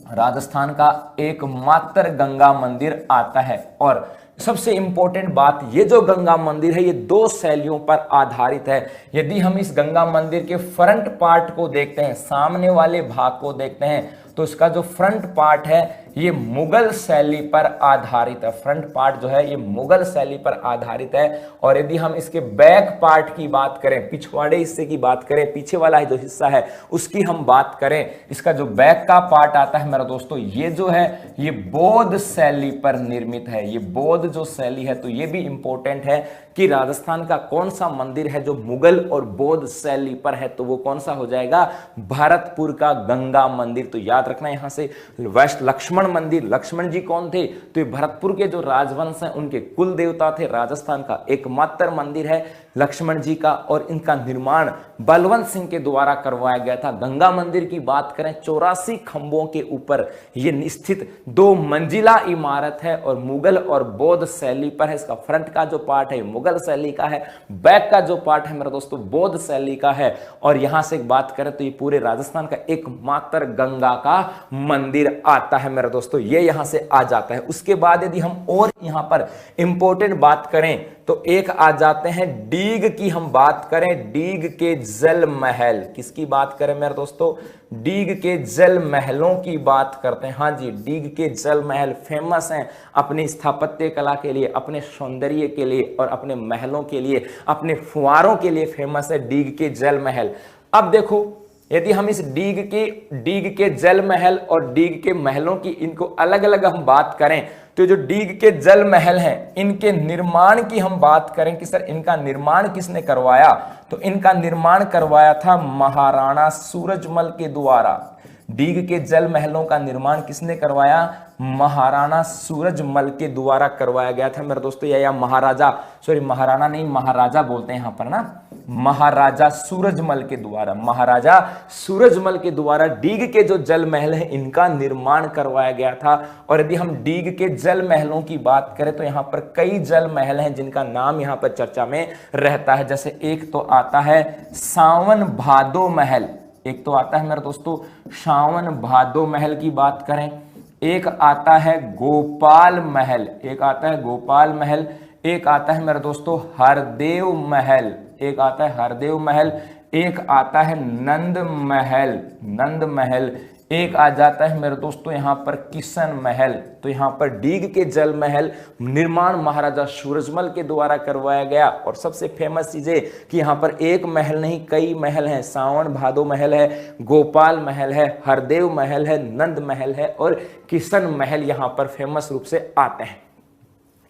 राजस्थान का एकमात्र गंगा मंदिर आता है। और सबसे इंपॉर्टेंट बात, ये जो गंगा मंदिर है ये दो शैलियों पर आधारित है। यदि हम इस गंगा मंदिर के फ्रंट पार्ट को देखते हैं, सामने वाले भाग को देखते हैं, तो इसका जो फ्रंट पार्ट है ये मुगल शैली पर आधारित है। फ्रंट पार्ट जो है ये मुगल शैली पर आधारित है। और यदि हम इसके बैक पार्ट की बात करें, पिछवाड़े हिस्से की बात करें, पीछे वाला जो हिस्सा है उसकी हम बात करें, इसका जो बैक का पार्ट आता है मेरा दोस्तों, ये जो है ये बौद्ध शैली पर निर्मित है। ये बौद्ध जो शैली है, तो ये भी इंपॉर्टेंट है कि राजस्थान का कौन सा मंदिर है जो मुगल और बौद्ध शैली पर है, तो वो कौन सा हो जाएगा, भरतपुर का गंगा मंदिर। तो याद रखना यहां से वेस्ट लक्ष्मण मंदिर, लक्ष्मण जी कौन थे, तो ये भरतपुर के जो राजवंश हैं उनके कुल देवता थे। राजस्थान का एकमात्र मंदिर है लक्ष्मण जी का, और इनका निर्माण बलवंत सिंह के द्वारा करवाया गया था। गंगा मंदिर की बात करें, 84 खंभों के ऊपर ये स्थित 2 मंजिला इमारत है और मुगल और बौद्ध शैली पर है। इसका फ्रंट का जो पार्ट है मुगल शैली का है, बैक का जो पार्ट है मेरे दोस्तों बौद्ध शैली का है। और यहां से एक बात करें तो ये पूरे राजस्थान का एकमात्र गंगा का मंदिर आता है मेरे दोस्तों, ये यहां से आ जाता है। उसके बाद यदि हम और यहां पर इंपॉर्टेंट बात करें तो एक आ जाते हैं डीग की हम बात करें, डीग के जल महल। किसकी बात करें मेरे दोस्तों, डीग के जल महलों की बात करते हैं। हाँ जी, डीग के जल महल फेमस हैं अपनी स्थापत्य कला के लिए, अपने सौंदर्य के लिए और अपने महलों के लिए, अपने फुवारों के लिए फेमस है डीग के जल महल। अब देखो, यदि हम इस डीग के जल महल और डीग के महलों की इनको अलग अलग हम बात करें, तो जो डीग के जल महल हैं इनके निर्माण की हम बात करें कि सर इनका निर्माण किसने करवाया, तो इनका निर्माण करवाया था महाराणा सूरजमल के द्वारा। डीग के जल महलों का निर्माण किसने करवाया, महाराणा सूरजमल के द्वारा करवाया गया था मेरे दोस्तों। या महाराजा, सॉरी महाराणा नहीं महाराजा बोलते हैं यहां पर ना, महाराजा सूरजमल के द्वारा, महाराजा सूरजमल के द्वारा डीग के जो जल महल हैं इनका निर्माण करवाया गया था। और यदि हम डीग के जल महलों की बात करें तो यहां पर कई जल महल हैं जिनका नाम यहां पर चर्चा में रहता है। जैसे एक तो आता है सावन भादो महल, एक तो आता है मेरे दोस्तों सावन भादो महल की बात करें, एक आता है गोपाल महल, एक आता है गोपाल महल, एक आता है मेरे दोस्तों हरदेव महल, एक आता है हरदेव महल, एक आता है नंद महल, नंद महल, एक आ जाता है मेरे दोस्तों यहां पर किशन महल। तो यहां पर डीग के जल महल निर्माण महाराजा सूरजमल के द्वारा करवाया गया। और सबसे फेमस चीजें कि यहां पर एक महल नहीं कई महल हैं, सावन भादो महल है, गोपाल महल है, हरदेव महल है, नंद महल है और किशन महल यहां पर फेमस रूप से आते हैं।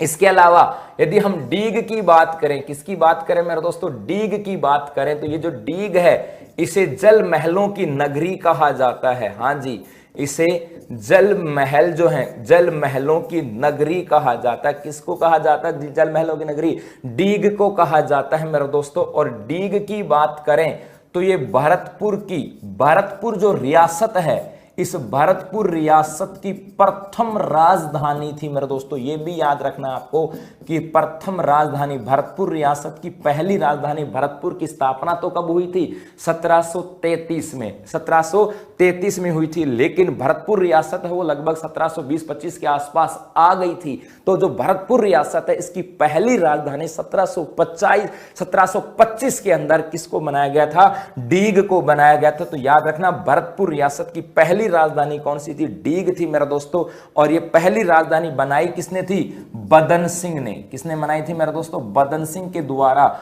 इसके अलावा यदि हम डीग की बात करें, किसकी बात करें मेरे दोस्तों, डीग की बात करें, तो ये जो डीग है इसे जल महलों की नगरी कहा जाता है। हाँ जी, इसे जल महल जो है जल महलों की नगरी कहा जाता है। किसको कहा जाता है जल महलों की नगरी, डीग को कहा जाता है मेरे दोस्तों। और डीग की बात करें तो ये भरतपुर जो रियासत है, इस भरतपुर रियासत की प्रथम राजधानी थी मेरे दोस्तों। ये भी याद रखना है आपको कि प्रथम राजधानी भरतपुर रियासत की पहली राजधानी भरतपुर की स्थापना तो कब हुई थी, 1733 में, 1733 में हुई थी। लेकिन भरतपुर रियासत है वो लगभग 1720-25 के आसपास आ गई थी। तो जो भरतपुर रियासत है इसकी पहली राजधानी 1725 के अंदर किसको बनाया गया था, डीग को बनाया गया था। तो याद रखना भरतपुर रियासत की पहली राजधानी कौन सी थी, डीग थी मेरे दोस्तों। और ये पहली राजधानी बनाई किसने थी, बदन सिंह ने। किसने बनाई थी मेरे दोस्तों, बदन सिंह के द्वारा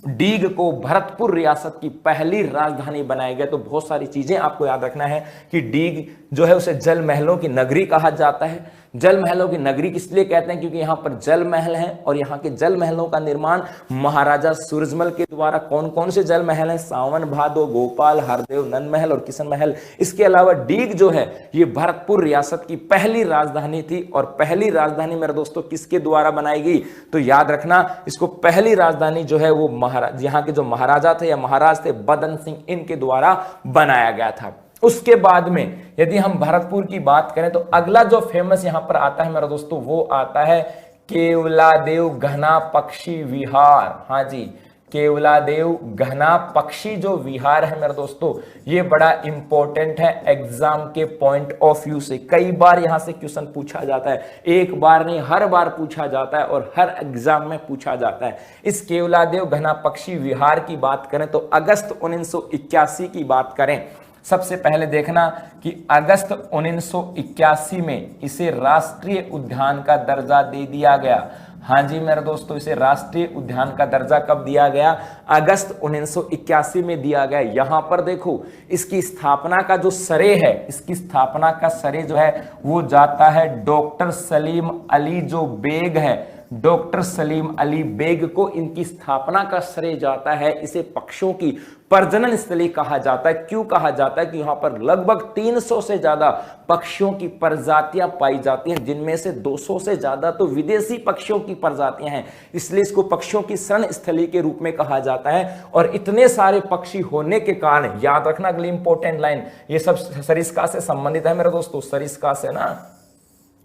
डीग को भरतपुर रियासत की पहली राजधानी बनाया गया। तो बहुत सारी चीजें आपको याद रखना है कि डीग जो है उसे जल महलों की नगरी कहा जाता है। जल महलों की नगरी किस लिए कहते हैं, क्योंकि यहां पर जल महल हैं और यहां के जल महलों का निर्माण महाराजा सूरजमल के द्वारा। कौन कौन से जल महल हैं, सावन भादो, गोपाल, हरदेव, नंद महल और किशन महल। इसके अलावा डीग जो है ये भरतपुर रियासत की पहली राजधानी थी। और पहली राजधानी मेरे दोस्तों किसके द्वारा बनाई गई, तो याद रखना इसको पहली राजधानी जो है वो यहाँ के जो महाराजा थे या महाराज थे बदन सिंह, इनके द्वारा बनाया गया था। उसके बाद में यदि हम भरतपुर की बात करें तो अगला जो फेमस यहां पर आता है मेरे दोस्तों वो आता है केवलादेव घना पक्षी विहार। हाँ जी, केवलादेव घना पक्षी जो विहार है मेरे दोस्तों, ये बड़ा इंपॉर्टेंट है एग्जाम के पॉइंट ऑफ व्यू से। कई बार यहां से क्वेश्चन पूछा जाता है, एक बार नहीं हर बार पूछा जाता है और हर एग्जाम में पूछा जाता है। इस केवलादेव घना पक्षी विहार की बात करें तो अगस्त 1981 की बात करें, सबसे पहले देखना कि अगस्त 1981 में इसे राष्ट्रीय उद्यान का दर्जा दे दिया गया। हाँ जी मेरे दोस्तों, इसे राष्ट्रीय उद्यान का दर्जा कब दिया गया? अगस्त 1981 में दिया गया। यहां पर देखो इसकी स्थापना का जो श्रेय है, इसकी स्थापना का श्रेय जो है वो जाता है डॉक्टर सलीम अली जो बेग है, डॉक्टर सलीम अली बेग को इनकी स्थापना का श्रेय जाता है। इसे पक्षियों की प्रजनन स्थली कहा जाता है। क्यों कहा जाता है? कि यहां पर लगभग 300 से ज्यादा पक्षियों की प्रजातियां पाई जाती हैं, जिनमें से 200 से ज्यादा तो विदेशी पक्षियों की प्रजातियां हैं, इसलिए इसको पक्षियों की शरण स्थली के रूप में कहा जाता है। और इतने सारे पक्षी होने के कारण याद रखना अगली इंपॉर्टेंट लाइन, ये सब सरिस्का से संबंधित है मेरे दोस्तों, सरिस्का से ना।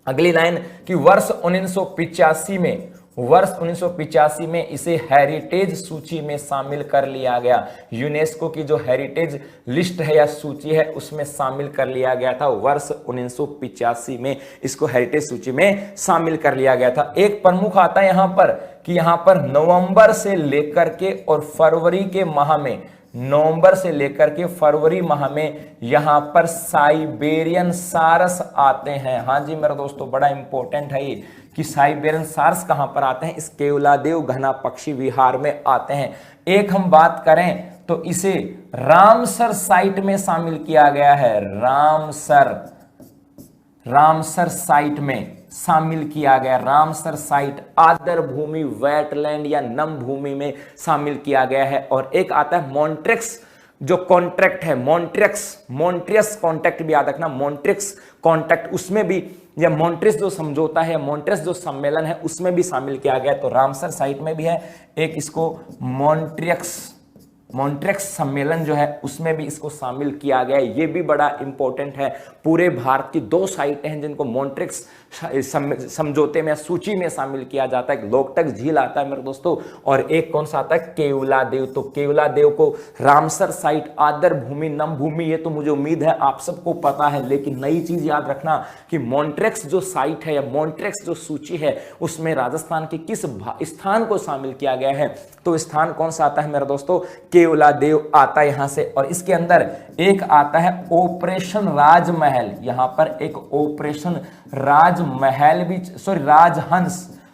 अगली लाइन कि वर्ष 1985 में इसे हेरिटेज सूची में शामिल कर लिया गया। यूनेस्को की जो हेरिटेज लिस्ट है या सूची है उसमें शामिल कर लिया गया था। वर्ष 1985 में इसको हेरिटेज सूची में शामिल कर लिया गया था। एक प्रमुख आता है यहां पर कि यहां पर नवंबर से लेकर के और फरवरी के माह में, नवंबर से लेकर के फरवरी माह में यहां पर साइबेरियन सारस आते हैं। हां जी मेरे दोस्तों, बड़ा इंपॉर्टेंट है ये कि साइबेरियन सारस कहां पर आते हैं? इस केवलादेव घना पक्षी विहार में आते हैं। एक हम बात करें तो इसे रामसर साइट में शामिल किया गया है। रामसर साइट में शामिल किया गया। रामसर साइट आर्द्र भूमि, वेटलैंड या नम भूमि में शामिल किया गया है। और एक आता है मॉन्ट्रिक्स जो कॉन्ट्रैक्ट है, मॉन्ट्रियस कॉन्ट्रैक्ट भी याद रखना, मॉन्ट्रिक्स कॉन्ट्रैक्ट, उसमें भी या मॉन्ट्रियस जो समझौता है, मॉन्ट्रियस जो सम्मेलन है उसमें भी शामिल किया गया। तो रामसर साइट में भी है एक, इसको मॉन्ट्रियस सम्मेलन जो है उसमें भी इसको शामिल किया गया। ये भी बड़ा इंपॉर्टेंट है। पूरे भारत की 2 साइटें हैं जिनको मॉन्ट्रियस समझौते में, सूची में शामिल किया जाता है। लोकटक झील आता है मेरे दोस्तों, और एक कौन सा आता है? केवलादेव। तो केवलादेव को रामसर साइट, आर्द्र भूमि, नम भूमि, ये तो मुझे उम्मीद है आप सबको पता है। लेकिन नई चीज याद रखना कि मॉन्ट्रियस जो साइट है या मॉन्ट्रियस जो सूची है उसमें राजस्थान के किस स्थान को शामिल किया गया है? तो स्थान कौन सा आता है मेरे दोस्तों? केवलादेव आता है यहां से। और इसके अंदर एक आता है ऑपरेशन राजमहल। यहां पर एक ऑपरेशन राजमहल भी,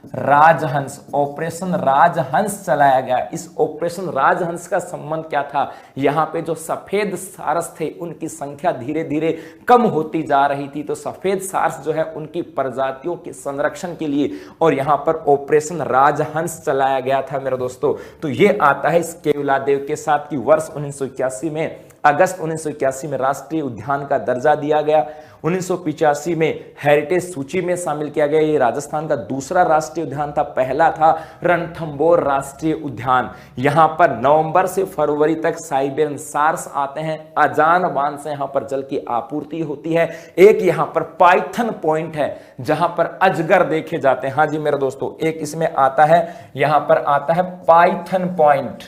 राजहंस, ऑपरेशन राजहंस चलाया गया। इस ऑपरेशन राजहंस का संबंध क्या था? यहां पे जो सफेद सारस थे उनकी संख्या धीरे धीरे कम होती जा रही थी, तो सफेद सारस जो है उनकी प्रजातियों के संरक्षण के लिए और यहां पर ऑपरेशन राजहंस चलाया गया था मेरे दोस्तों। तो ये आता है इस केवलादेव के साथ कि वर्ष 1981 में, अगस्त 1981 में राष्ट्रीय उद्यान का दर्जा दिया गया। 1985 में हेरिटेज सूची में शामिल किया गया। ये राजस्थान का दूसरा राष्ट्रीय उद्यान था, पहला था रणथंभौर राष्ट्रीय उद्यान। यहां पर नवंबर से फरवरी तक साइबेरियन सारस आते हैं। अजान बांध से यहां पर जल की आपूर्ति होती है। एक यहां पर पाइथन पॉइंट है जहां पर अजगर देखे जाते हैं। हाँ जी मेरे दोस्तों, एक इसमें आता है, यहां पर आता है पाइथन पॉइंट,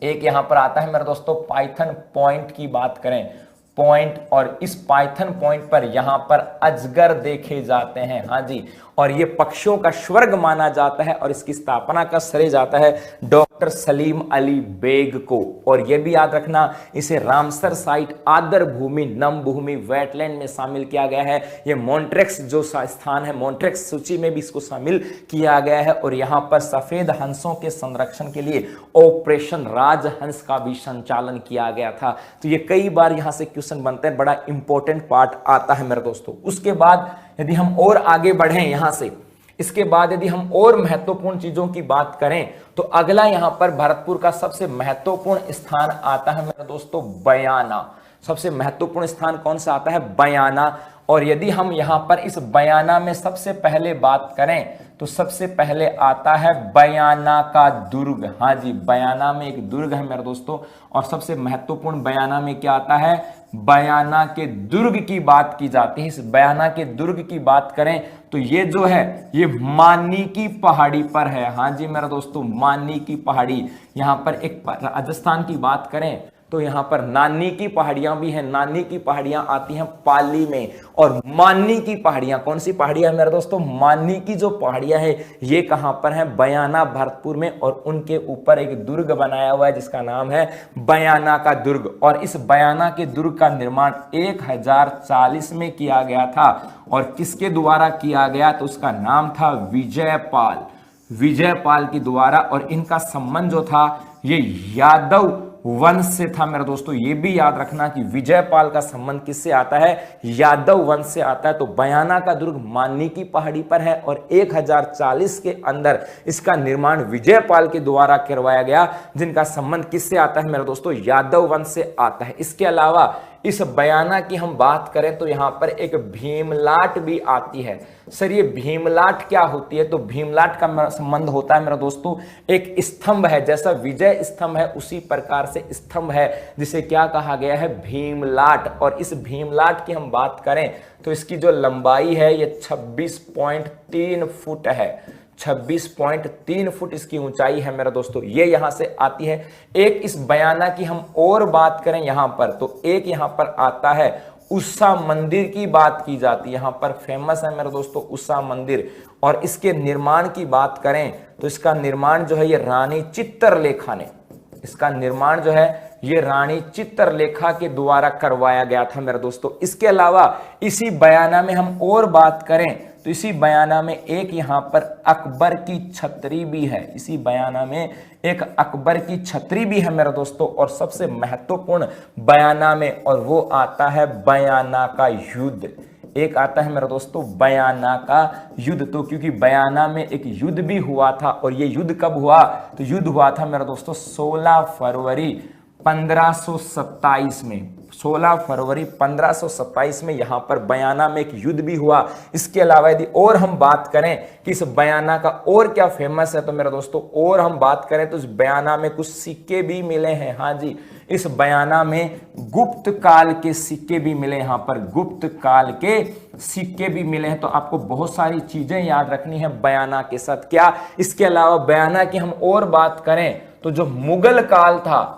एक यहां पर आता है मेरे दोस्तों पाइथन पॉइंट की बात करें, पॉइंट, और इस पाइथन पॉइंट पर यहां पर अजगर देखे जाते हैं। हाँ जी, और ये पक्षियों का स्वर्ग माना जाता है और इसकी स्थापना का श्रेय जाता है डॉक्टर सलीम अली बेग को। और यह भी याद रखना इसे रामसर साइट, आर्द्र भूमि, नम भूमि, वेटलैंड में शामिल किया गया है। ये मॉन्ट्रियस जो स्थान है, मॉन्ट्रियस सूची में भी इसको शामिल किया गया है। और यहां पर सफेद हंसों के संरक्षण के लिए ऑपरेशन राजहंस का भी संचालन किया गया था। तो ये कई बार यहां से क्वेश्चन बनते हैं, बड़ा इंपॉर्टेंट पार्ट आता है मेरे दोस्तों। उसके बाद यदि हम और आगे बढ़ें यहां से, इसके बाद यदि हम और महत्वपूर्ण चीजों की बात करें तो अगला यहां पर भरतपुर का सबसे महत्वपूर्ण स्थान आता है मेरे दोस्तों बयाना। सबसे महत्वपूर्ण स्थान कौन सा आता है? बयाना। और यदि हम यहां पर इस बयाना में सबसे पहले बात करें तो सबसे पहले आता है बयाना का दुर्ग। हाँ जी, बयाना में एक दुर्ग है मेरे दोस्तों। और सबसे महत्वपूर्ण बयाना में क्या आता है? बयाना के दुर्ग की बात की जाती है। इस बयाना के दुर्ग की बात करें तो ये जो है ये मानी की पहाड़ी पर है। हाँ जी मेरे दोस्तों, मानी की पहाड़ी। यहां पर एक राजस्थान की बात करें तो यहां पर नानी की पहाड़ियां भी हैं। नानी की पहाड़ियां आती हैं पाली में, और मानी की पहाड़ियां, कौन सी पहाड़ियां मेरे दोस्तों? मानी की जो पहाड़ियां हैं ये कहां पर हैं? बयाना भरतपुर में, और उनके ऊपर एक दुर्ग बनाया हुआ है जिसका नाम है बयाना का दुर्ग। और इस बयाना के दुर्ग का निर्माण 1040 में किया गया था, और किसके द्वारा किया गया? तो उसका नाम था विजयपाल, विजयपाल के द्वारा। और इनका संबंध जो था ये यादव वंश से था मेरे दोस्तों। ये भी याद रखना कि विजयपाल का संबंध किससे आता है? यादव वंश से आता है। तो बयाना का दुर्ग मानी की पहाड़ी पर है, और 1040 के अंदर इसका निर्माण विजयपाल के द्वारा करवाया गया, जिनका संबंध किससे आता है मेरे दोस्तों? यादव वंश से आता है। इसके अलावा इस बयाना की हम बात करें तो यहां पर एक भीमलाट भी आती है। सर ये भीमलाट क्या होती है? तो भीमलाट का संबंध होता है मेरे दोस्तों एक स्तंभ है, जैसा विजय स्तंभ है उसी प्रकार से स्तंभ है, जिसे क्या कहा गया है? भीमलाट। और इस भीमलाट की हम बात करें तो इसकी जो लंबाई है ये 26.3 फुट है। 26.3 फुट इसकी ऊंचाई है मेरे दोस्तों, ये यहां से आती है। एक इस बयाना की हम और बात करें यहां पर तो एक यहां पर आता है उषा मंदिर की बात की जाती है। यहां पर फेमस है मेरे दोस्तों उषा मंदिर। और इसके निर्माण की बात करें तो इसका निर्माण जो है ये रानी चित्रलेखा ने, इसका निर्माण जो है ये रानी चित्रलेखा के द्वारा करवाया गया था मेरे दोस्तों। इसके अलावा इसी बयाना में हम और बात करें तो इसी बयाना में एक यहां पर अकबर की छतरी भी है। इसी बयाना में एक अकबर की छतरी भी है मेरे दोस्तों। और सबसे महत्वपूर्ण बयाना में, और वो आता है बयाना का युद्ध। एक आता है मेरे दोस्तों बयाना का युद्ध। तो क्योंकि बयाना में एक युद्ध भी हुआ था, और ये युद्ध कब हुआ? तो युद्ध हुआ था मेरे दोस्तों 16 फरवरी 1527 में। 16 फरवरी 1527 में यहां पर बयाना में एक युद्ध भी हुआ। इसके अलावा यदि और हम बात करें कि इस बयाना का और क्या फेमस है तो मेरे दोस्तों और हम बात करें तो इस बयाना में कुछ सिक्के भी मिले हैं। हाँ जी, इस बयाना में गुप्त काल के सिक्के भी मिले। यहां पर गुप्त काल के सिक्के भी मिले हैं। तो आपको बहुत सारी चीजें याद रखनी है बयाना के साथ। क्या इसके अलावा बयाना की हम और बात करें तो जो मुगल काल था,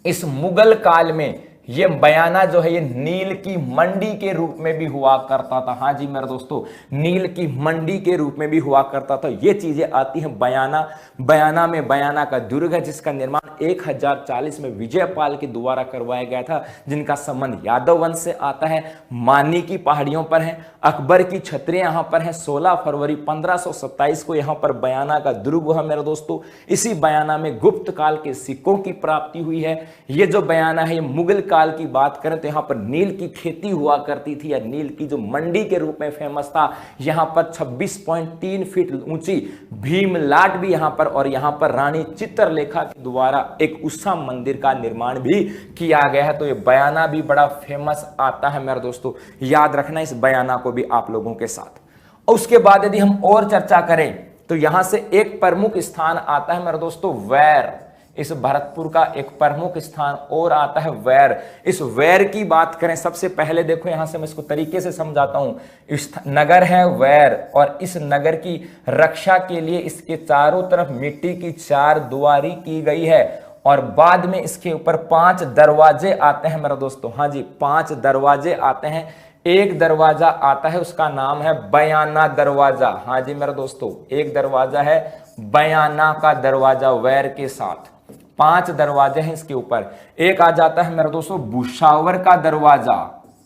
इस मुगल काल में ये बयाना जो है ये नील की मंडी के रूप में भी हुआ करता था। हाँ जी मेरे दोस्तों, नील की मंडी के रूप में भी हुआ करता था। ये चीजें आती हैं बयाना। बयाना में बयाना का दुर्ग है जिसका निर्माण 1040 में विजयपाल के द्वारा करवाया गया था, जिनका संबंध यादव वंश से आता है। मानी की पहाड़ियों पर है, अकबर की छतरियां यहां पर है। 16 फरवरी 1527 को यहां पर बयाना का दुर्ग हुआ मेरे दोस्तों। इसी बयाना में गुप्त काल के सिक्कों की प्राप्ति हुई है। ये जो बयाना है ये मुगल काल की बात करें तो यहां पर नील की खेती हुआ करती थी, या नील की जो मंडी के रूप में फेमस था। यहां पर 26.3 फीट ऊंची भीमलाट भी यहां पर, और यहां पर रानी चित्रलेखा के द्वारा एक उषा मंदिर का निर्माण भी किया गया है। तो ये बयाना भी बड़ा फेमस आता है मेरे दोस्तों, याद रखना इस बयाना को भी आप लोगों के साथ। और उसके बाद यदि हम और चर्चा करें तो यहां से एक प्रमुख स्थान आता है मेरे दोस्तों वैर। इस भरतपुर का एक प्रमुख स्थान और आता है वैर। इस वैर की बात करें सबसे पहले देखो यहां से मैं इसको तरीके से समझाता हूं। इस नगर है वैर, और इस नगर की रक्षा के लिए इसके चारों तरफ मिट्टी की 4 दुआरी की गई है, और बाद में इसके ऊपर 5 दरवाजे आते हैं मेरे दोस्तों। हाँ जी, 5 दरवाजे आते हैं। एक दरवाजा आता है उसका नाम है बयाना दरवाजा। हाँ जी मेरे दोस्तों, एक दरवाजा है बयाना का दरवाजा वैर के साथ। 5 दरवाजे हैं इसके ऊपर। एक आ जाता है मेरे दोस्तों भूसावर का दरवाजा।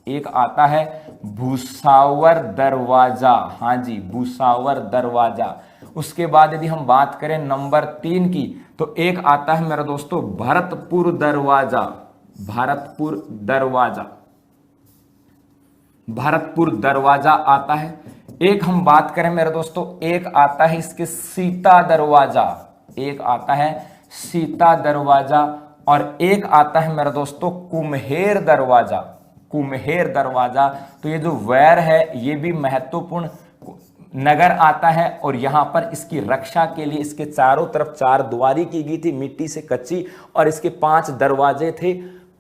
एक आता है भूसावर दरवाजा। हाँ जी, भूसावर दरवाजा। उसके बाद यदि हम बात करें नंबर 3 की तो एक आता है मेरे दोस्तों भरतपुर दरवाजा। भरतपुर दरवाजा, भरतपुर दरवाजा आता है। एक हम बात करें मेरे दोस्तों, एक आता है इसके सीता दरवाजा। एक आता है सीता दरवाजा, और एक आता है मेरे दोस्तों कुम्हेर दरवाजा। कुम्हेर दरवाजा। तो ये जो वैर है ये भी महत्वपूर्ण नगर आता है, और यहां पर इसकी रक्षा के लिए इसके चारों तरफ 4 दुआरी की गई थी मिट्टी से कच्ची, और इसके 5 दरवाजे थे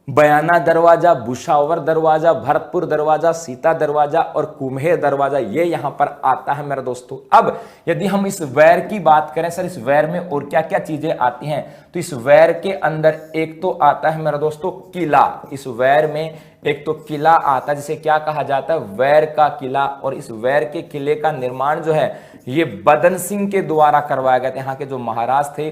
बयाना दरवाजा, बुशावर दरवाजा, भरतपुर दरवाजा, सीता दरवाजा और कुम्हेर दरवाजा, ये यहां पर आता है मेरे दोस्तों। अब यदि हम इस वैर की बात करें, सर इस वैर में और क्या क्या चीजें आती हैं, तो इस वैर के अंदर एक तो आता है मेरे दोस्तों किला। इस वैर में एक तो किला आता है जिसे क्या कहा जाता है, वैर का किला। और इस वैर के किले का निर्माण जो है ये बदन सिंह के द्वारा करवाया गया था। यहाँ के जो महाराज थे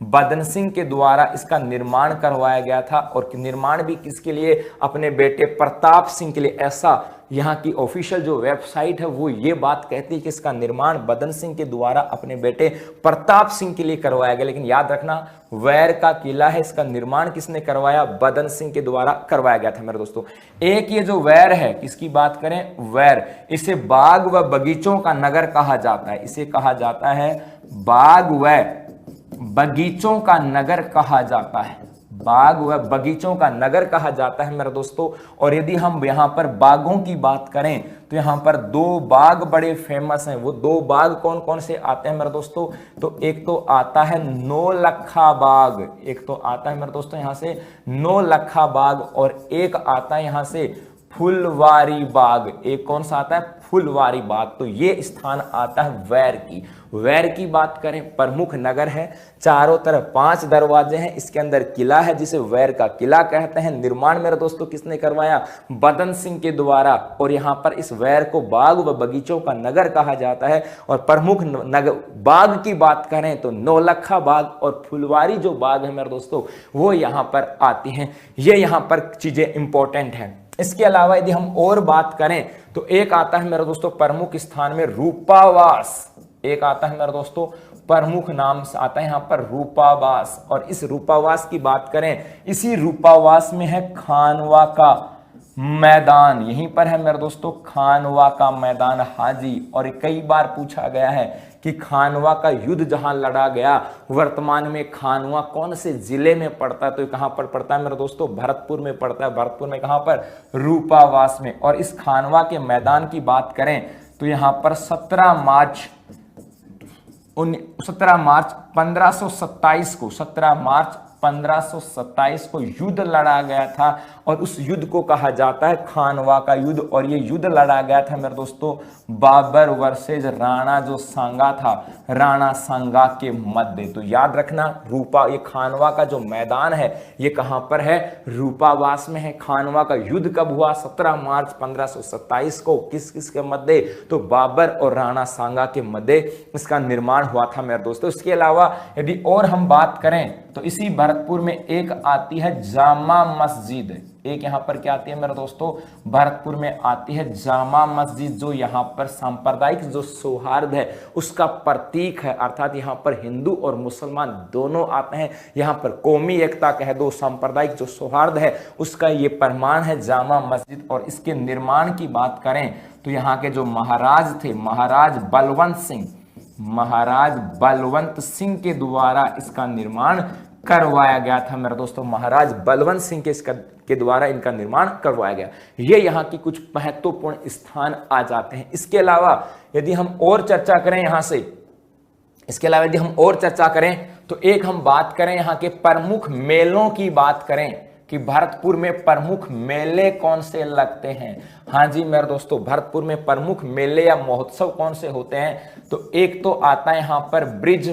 बदन सिंह के द्वारा इसका निर्माण करवाया गया था। और निर्माण भी किसके लिए, अपने बेटे प्रताप सिंह के लिए। ऐसा यहाँ की ऑफिशियल जो वेबसाइट है वो ये बात कहती है कि इसका निर्माण बदन सिंह के द्वारा अपने बेटे प्रताप सिंह के लिए करवाया गया। लेकिन याद रखना वैर का किला है, इसका निर्माण किसने करवाया, बदन सिंह के द्वारा करवाया गया था मेरे दोस्तों। एक ये जो वैर है, किसकी बात करें, वैर, इसे बाग व बगीचों का नगर कहा जाता है। इसे कहा जाता है बाग व बगीचों का नगर कहा जाता है, बाग व बगीचों का नगर कहा जाता है मेरे दोस्तों। और यदि हम यहाँ पर बागों की बात करें तो यहाँ पर दो बाग बड़े फेमस हैं। वो दो बाग कौन कौन से आते हैं मेरे दोस्तों, तो एक तो आता है नौलखा बाग, एक तो आता है मेरे दोस्तों यहाँ से नौलखा बाग, और एक आता है यहाँ से फुलवारी बाग। एक कौन सा आता है, फुलवारी बाग। तो ये स्थान आता है वैर की। वैर की बात करें, प्रमुख नगर है, चारों तरफ 5 दरवाजे हैं, इसके अंदर किला है जिसे वैर का किला कहते हैं। निर्माण मेरे दोस्तों किसने करवाया, बदन सिंह के द्वारा। और यहाँ पर इस वैर को बाग व बगीचों का नगर कहा जाता है। और प्रमुख नगर बाग की बात करें तो नौलखा बाग और फुलवारी जो बाग है मेरे दोस्तों वो यहाँ पर आती हैं। ये यहाँ पर चीजें इंपॉर्टेंट हैं। इसके अलावा यदि हम और बात करें तो एक आता है मेरे दोस्तों प्रमुख स्थान में रूपावास। एक आता है मेरे दोस्तों प्रमुख नाम से आता है यहाँ पर रूपावास। और इस रूपावास की बात करें, इसी रूपावास में है खानवा का मैदान। यहीं पर है मेरे दोस्तों खानवा का मैदान हाजी। और कई बार पूछा गया है कि खानवा का युद्ध जहां लड़ा गया, वर्तमान में खानवा कौन से जिले में पड़ता है, तो कहां पर पड़ता है मेरे दोस्तों, भरतपुर में पड़ता है। भरतपुर में कहां पर, रूपावास में। और इस खानवा के मैदान की बात करें तो यहां पर 17 मार्च 1527 को युद्ध लड़ा गया था। और उस युद्ध को कहा जाता है खानवा का युद्ध। और ये युद्ध लड़ा गया था मेरे दोस्तों बाबर वर्सेज राणा जो सांगा था, राणा सांगा के मध्य। तो याद रखना ये खानवा का जो मैदान है ये कहां पर है, रूपावास में है। खानवा का युद्ध कब हुआ, 17 मार्च 1527 को। किस किस के मध्य, तो बाबर और राणा सांगा के मध्य इसका निर्माण हुआ था मेरे दोस्तों। इसके अलावा यदि और हम बात करें तो इसी भरतपुर में एक आती है जामा मस्जिद। एक यहां पर क्या आती है मेरे दोस्तों, भरतपुर में आती है जामा मस्जिद, जो यहां पर सांप्रदायिक जो सौहार्द है उसका प्रतीक है। अर्थात यहां पर हिंदू और मुसलमान दोनों आते हैं। यहां पर कौमी एकता कह दो, सांप्रदायिक जो सौहार्द है उसका ये प्रमाण है जामा मस्जिद। और इसके निर्माण की बात करें तो यहाँ के जो महाराज थे, महाराज बलवंत सिंह के द्वारा इसका निर्माण करवाया गया था मेरे दोस्तों। महाराज बलवंत सिंह के द्वारा इनका निर्माण करवाया गया। ये यहाँ की कुछ महत्वपूर्ण स्थान आ जाते हैं। इसके अलावा यदि हम और चर्चा करें तो एक हम बात करें यहाँ के प्रमुख मेलों की बात करें कि भरतपुर में प्रमुख मेले कौन से लगते हैं। हाँ जी मेरे दोस्तों, भरतपुर में प्रमुख मेले या महोत्सव कौन से होते हैं, तो एक तो आता है यहाँ पर ब्रिज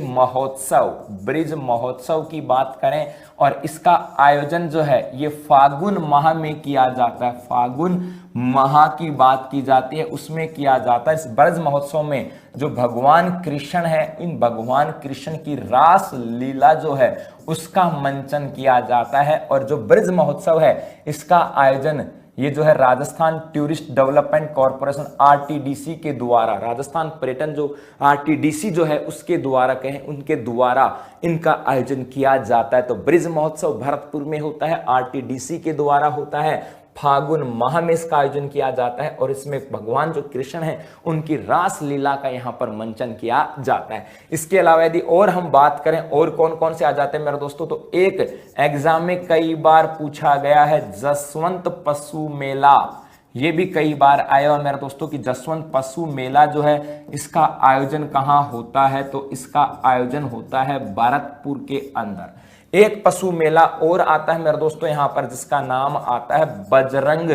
महोत्सव की बात करें। और इसका आयोजन जो है ये फागुन माह में किया जाता है। फागुन माह की बात की जाती है, उसमें किया जाता है। इस ब्रज महोत्सव में जो भगवान कृष्ण है, इन भगवान कृष्ण की रास लीला जो है उसका मंचन किया जाता है। और जो ब्रज महोत्सव है इसका आयोजन ये जो है Rajasthan tourist development corporation RTDC के द्वारा, राजस्थान पर्यटन जो RTDC जो है उसके द्वारा कहें, उनके द्वारा इनका आयोजन किया जाता है। तो ब्रिज महोत्सव भरतपुर में होता है, RTDC के द्वारा होता है। फागुन माह में इसका आयोजन किया जाता है और इसमें भगवान जो कृष्ण है उनकी रास लीला का यहाँ पर मंचन किया जाता है। इसके अलावा यदि और हम बात करें और कौन कौन से आ जाते हैं मेरे दोस्तों, तो एक एग्जाम में कई बार पूछा गया है जसवंत पशु मेला। ये भी कई बार आया है मेरे दोस्तों कि जसवंत पशु मेला जो है इसका आयोजन कहाँ होता है, तो इसका आयोजन होता है भरतपुर के अंदर। एक पशु मेला और आता है मेरे दोस्तों यहां पर, जिसका नाम आता है बजरंग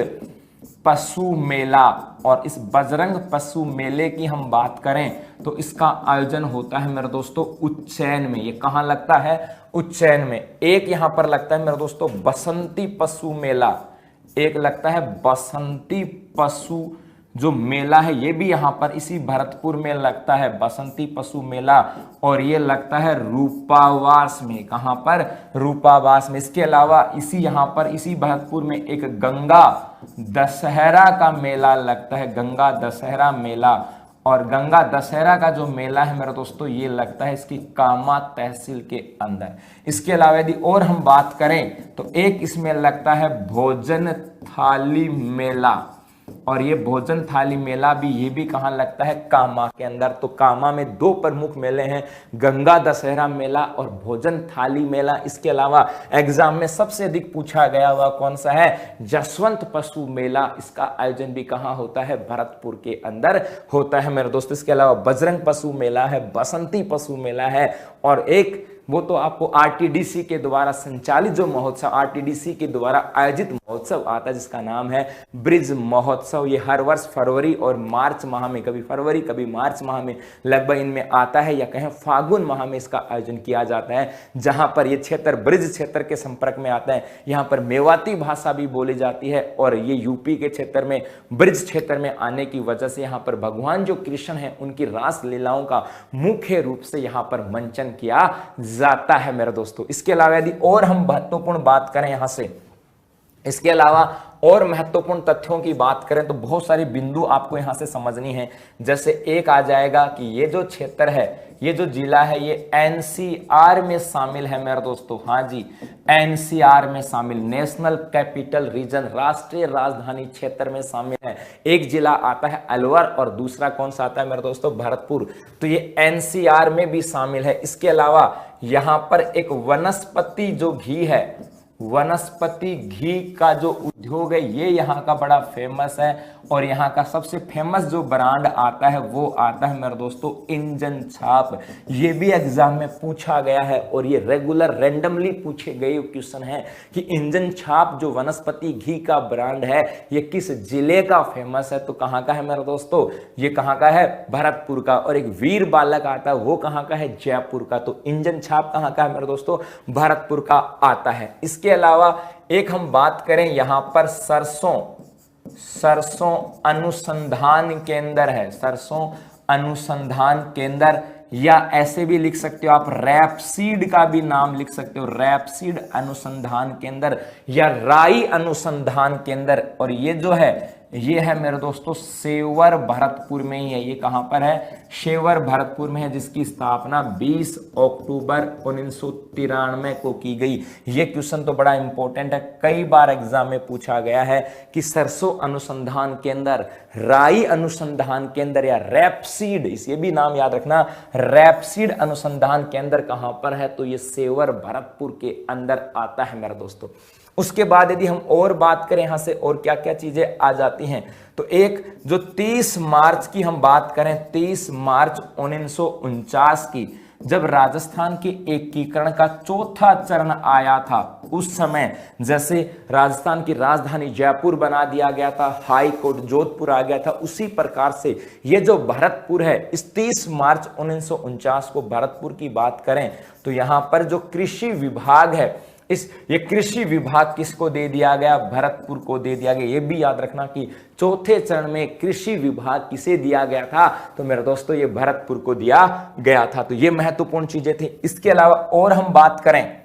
पशु मेला। और इस बजरंग पशु मेले की हम बात करें तो इसका आयोजन होता है मेरे दोस्तों उज्जैन में। ये कहां लगता है? उज्जैन में। एक यहां पर लगता है मेरे दोस्तों बसंती पशु मेला, एक लगता है बसंती पशु जो मेला है, ये भी यहां पर इसी भरतपुर में लगता है, बसंती पशु मेला। और ये लगता है रूपावास में। कहां पर? रूपावास में। इसके अलावा इसी यहां पर इसी भरतपुर में एक गंगा दशहरा का मेला लगता है, गंगा दशहरा मेला। और गंगा दशहरा का जो मेला है मेरे दोस्तों ये लगता है इसकी कामा तहसील के अंदर। इसके अलावा यदि और हम बात करें तो एक इसमें लगता है भोजन थाली मेला। और ये भोजन थाली मेला भी, ये भी कहां लगता है? कामा के अंदर। तो कामा में दो प्रमुख मेले हैं, गंगा दशहरा मेला और भोजन थाली मेला। इसके अलावा एग्जाम में सबसे अधिक पूछा गया हुआ कौन सा है? जसवंत पशु मेला। इसका आयोजन भी कहां होता है? भरतपुर के अंदर होता है मेरे दोस्त। इसके अलावा बजरंग पशु मेला है, बसंती पशु मेला है, और एक वो तो आपको आरटीडीसी के द्वारा संचालित जो महोत्सव, आरटीडीसी के द्वारा आयोजित महोत्सव आता है जिसका नाम है ब्रिज महोत्सव। ये हर वर्ष फरवरी और मार्च माह में, कभी फरवरी कभी मार्च माह में लगभग इनमें आता है, या कहें फागुन माह में इसका आयोजन किया जाता है। जहां पर ये क्षेत्र ब्रिज क्षेत्र के संपर्क में आता है, यहां पर मेवाती भाषा भी बोली जाती है। और ये यूपी के क्षेत्र में ब्रिज क्षेत्र में आने की वजह से यहाँ पर भगवान जो कृष्ण है उनकी रास लीलाओं का मुख्य रूप से यहाँ पर मंचन किया जाता है मेरे दोस्तों। इसके अलावा यदि और हम महत्वपूर्ण बात करें यहां से, इसके अलावा और महत्वपूर्ण तथ्यों की बात करें तो बहुत सारी बिंदु आपको यहां से समझनी है। जैसे एक आ जाएगा कि ये जो क्षेत्र है, ये जो जिला है, ये एनसीआर में शामिल है मेरे दोस्तों। हाँ जी, एनसीआर में शामिल, नेशनल कैपिटल रीजन, राष्ट्रीय राजधानी क्षेत्र में शामिल है। एक जिला आता है अलवर और दूसरा कौन सा आता है मेरे दोस्तों? भरतपुर। तो ये एनसीआर में भी शामिल है। इसके अलावा यहां पर एक वनस्पति जो घी है, वनस्पति घी का जो उद्योग है, ये यहाँ का बड़ा फेमस है। और यहाँ का सबसे फेमस जो ब्रांड आता है वो आता है मेरे दोस्तों इंजन छाप। ये भी एग्जाम में पूछा गया है और ये रेगुलर रैंडमली पूछे गए क्वेश्चन है कि इंजन छाप जो वनस्पति घी का ब्रांड है ये किस जिले का फेमस है? तो कहाँ का है मेरे दोस्तों? ये कहाँ का है? भरतपुर का। और एक वीर बालक आता है वो कहाँ का है? जयपुर का। तो इंजन छाप कहाँ का है मेरे दोस्तों? भरतपुर का आता है। इसके अलावा एक हम बात करें यहां पर सरसों अनुसंधान केंद्र है, सरसों अनुसंधान केंद्र, या ऐसे भी लिख सकते हो आप, रैपसीड का भी नाम लिख सकते हो, रैपसीड अनुसंधान केंद्र या राई अनुसंधान केंद्र। और ये जो है ये है मेरे दोस्तों सेवर भरतपुर में ही है। ये कहां पर है? शेवर भरतपुर में है, जिसकी स्थापना 20 अक्टूबर 1993 को की गई। ये क्वेश्चन तो बड़ा इंपॉर्टेंट है, कई बार एग्जाम में पूछा गया है कि सरसों अनुसंधान केंद्र, राई अनुसंधान केंद्र या रैपसीड, इस ये भी नाम याद रखना, रैपसीड अनुसंधान केंद्र कहां पर है? तो ये सेवर भरतपुर के अंदर आता है मेरे दोस्तों। उसके बाद यदि हम और बात करें यहां से और क्या क्या चीजें आ जाती हैं, तो एक जो 30 मार्च की हम बात करें, 30 मार्च 1949 की, जब राजस्थान के एकीकरण का चौथा चरण आया था, उस समय जैसे राजस्थान की राजधानी जयपुर बना दिया गया था, हाई कोर्ट जोधपुर आ गया था, उसी प्रकार से ये जो भरतपुर है, इस 30 मार्च 1949 को भरतपुर की बात करें तो यहां पर जो कृषि विभाग है, ये कृषि विभाग किसको दे दिया गया? भरतपुर को दे दिया गया। ये भी याद रखना कि चौथे चरण में कृषि विभाग किसे दिया गया था? तो मेरे दोस्तों ये भरतपुर को दिया गया था। तो ये महत्वपूर्ण चीजें थी। इसके अलावा और हम बात करें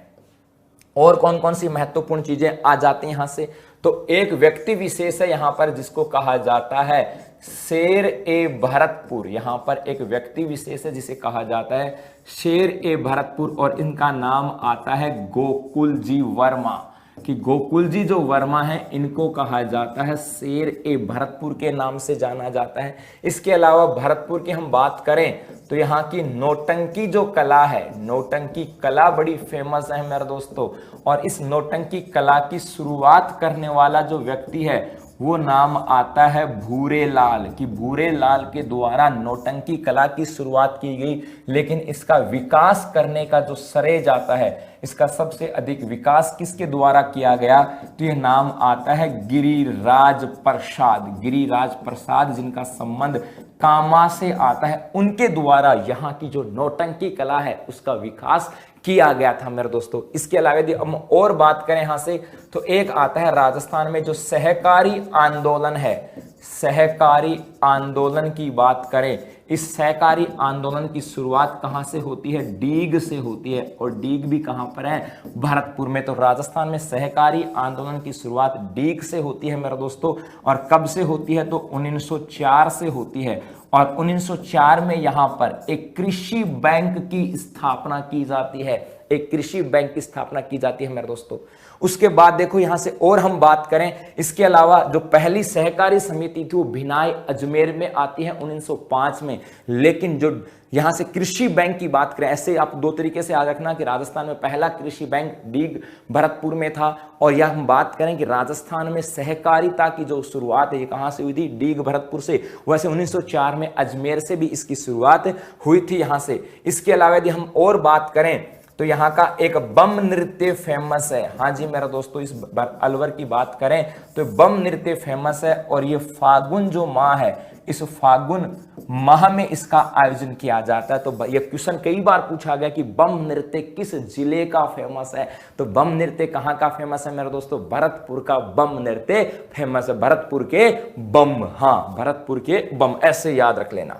और कौन कौन सी महत्वपूर्ण चीजें आ जाती हैं यहां से, तो एक व्यक्ति विशेष है यहां पर जिसको कहा जाता है शेर ए भरतपुर। यहां पर एक व्यक्ति विशेष है जिसे कहा जाता है शेर ए भरतपुर, और इनका नाम आता है गोकुल जी वर्मा। कि गोकुल जी जो वर्मा है इनको कहा जाता है शेर ए भरतपुर के नाम से जाना जाता है। इसके अलावा भरतपुर की हम बात करें तो यहाँ की नौटंकी जो कला है, नौटंकी कला बड़ी फेमस है मेरे दोस्तों। और इस नौटंकी कला की शुरुआत करने वाला जो व्यक्ति है वो नाम आता है भूरे लाल, कि भूरे लाल के द्वारा नौटंकी कला की शुरुआत की गई, लेकिन इसका विकास करने का जो श्रेय जाता है, इसका सबसे अधिक विकास किसके द्वारा किया गया, तो ये नाम आता है गिरिराज प्रसाद। गिरिराज प्रसाद जिनका संबंध कामा से आता है, उनके द्वारा यहाँ की जो नौटंकी कला है उसका विकास किया गया था मेरे दोस्तों। इसके अलावा यदि हम और बात करें यहां से, तो एक आता है राजस्थान में जो सहकारी आंदोलन है, सहकारी आंदोलन की बात करें, इस सहकारी आंदोलन की शुरुआत कहां से होती है, डीग से होती है, और डीग भी कहां पर है, भरतपुर में। तो राजस्थान में सहकारी आंदोलन की शुरुआत डीग से होती है मेरे दोस्तों, और कब से होती है, तो 1904 से होती है, और 1904 में यहां पर एक कृषि बैंक की स्थापना की जाती है, एक कृषि बैंक की स्थापना की जाती है मेरे दोस्तों। उसके बाद देखो यहां से और हम बात करें, इसके अलावा जो पहली सहकारी समिति थी वो भिनाई अजमेर में आती है 1905 में, लेकिन जो यहां से कृषि बैंक की बात करें, ऐसे आप दो तरीके से याद रखना कि राजस्थान में पहला कृषि बैंक डीग भरतपुर में था, और यह हम बात करें कि राजस्थान में सहकारिता की जो शुरुआत है ये कहां से हुई थी, डीग भरतपुर से। वैसे 1904 में अजमेर से भी इसकी शुरुआत हुई थी यहां से। इसके अलावा यदि हम और बात करें तो यहाँ का एक बम नृत्य फेमस है। हाँ जी मेरे दोस्तों, इस अलवर की बात करें तो बम नृत्य फेमस है, और ये फागुन जो माह है, इस फागुन माह में इसका आयोजन किया जाता है। तो ये क्वेश्चन कई बार पूछा गया कि बम नृत्य किस जिले का फेमस है, तो बम नृत्य कहाँ का फेमस है मेरे दोस्तों, भरतपुर का बम नृत्य फेमस है, भरतपुर के बम। हाँ, भरतपुर के बम, ऐसे याद रख लेना।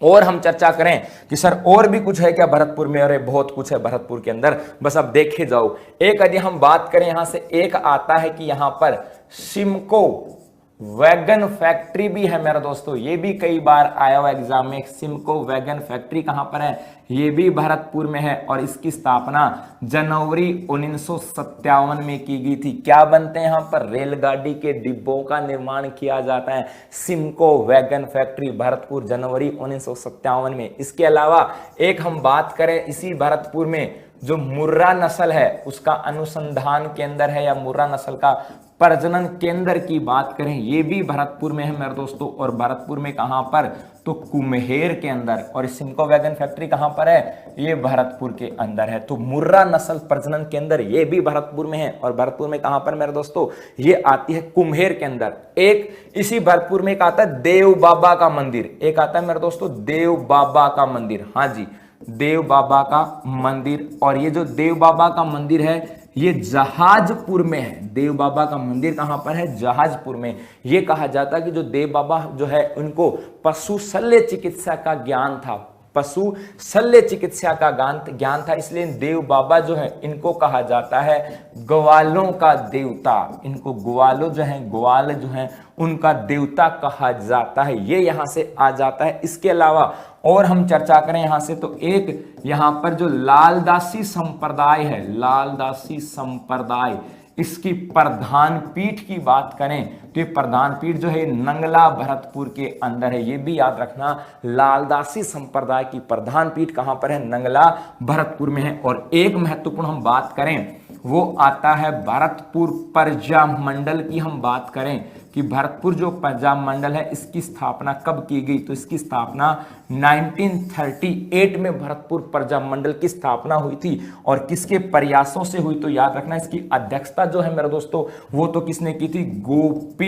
और हम चर्चा करें कि सर और भी कुछ है क्या भरतपुर में, अरे बहुत कुछ है भरतपुर के अंदर, बस अब देखे जाओ। एक यदि हम बात करें यहां से, एक आता है कि यहां पर सिमको वैगन फैक्ट्री भी है मेरे दोस्तों, ये भी कई बार आया हुआ एग्जाम में। सिमको वैगन फैक्ट्री कहां पर है, ये भी भरतपुर में है, और इसकी स्थापना जनवरी 1957 में की गई थी। क्या बनते हैं यहां पर, रेलगाड़ी के डिब्बों का निर्माण किया जाता है। सिमको वैगन फैक्ट्री भरतपुर, जनवरी 1957 में। इसके अलावा एक हम बात करें इसी भरतपुर में, जो मुर्रा नस्ल है उसका अनुसंधान केंद्र है, या मुर्रा नस्ल का प्रजनन केंद्र की बात करें, ये भी भरतपुर में है मेरे दोस्तों। और भरतपुर में कहां पर, तो कुम्हेर के अंदर। और सिमको वैगन फैक्ट्री कहां पर है, ये भरतपुर के अंदर है। तो मुर्रा नस्ल प्रजनन केंद्र ये भी भरतपुर में है, और भरतपुर में कहां पर मेरे दोस्तों, ये आती है कुम्हेर के अंदर। एक इसी भरतपुर में एक आता है देव बाबा का मंदिर, एक आता है मेरे दोस्तों देव बाबा का मंदिर। हाँ जी, देव बाबा का मंदिर। और ये जो देव बाबा का मंदिर है ये जहाजपुर में है। देव बाबा का मंदिर कहां पर है, जहाजपुर में। ये कहा जाता है कि जो देव बाबा जो है उनको पशु शल्य चिकित्सा का ज्ञान था, पशु शल्य चिकित्सा का ज्ञान था, इसलिए देव बाबा जो है इनको कहा जाता है ग्वालों का देवता। इनको ग्वालों जो है, ग्वाल जो है उनका देवता कहा जाता है। ये यहां से आ जाता है। इसके अलावा और हम चर्चा करें यहां से, तो एक यहां पर जो लालदासी संप्रदाय है, लालदासी संप्रदाय, इसकी प्रधान पीठ की बात करें तो ये प्रधान पीठ जो है नंगला भरतपुर के अंदर है। ये भी याद रखना, लालदासी संप्रदाय की प्रधान पीठ कहां पर है, नंगला भरतपुर में है। और एक महत्वपूर्ण हम बात करें वो आता है भरतपुर प्रजा मंडल की। हम बात करें कि भरतपुर जो प्रजा मंडल है इसकी स्थापना कब की गई, तो इसकी स्थापना 1938 में भरतपुर प्रजा मंडल की स्थापना हुई थी। और किसके प्रयासों से हुई, तो याद रखना इसकी अध्यक्षता जो है मेरे दोस्तों वो तो किसने की थी, गोपी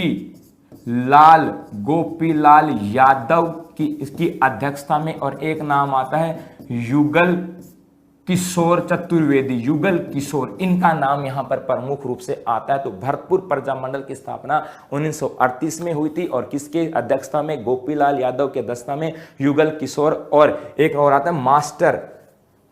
लाल यादव की इसकी अध्यक्षता में। और एक नाम आता है युगल किशोर चतुर्वेदी, युगल किशोर, इनका नाम यहां पर प्रमुख रूप से आता है। तो भरतपुर प्रजा मंडल की स्थापना 1938 में हुई थी, और किसके अध्यक्षता में, गोपीलाल यादव के अध्यक्षता में युगल किशोर। और एक और आता है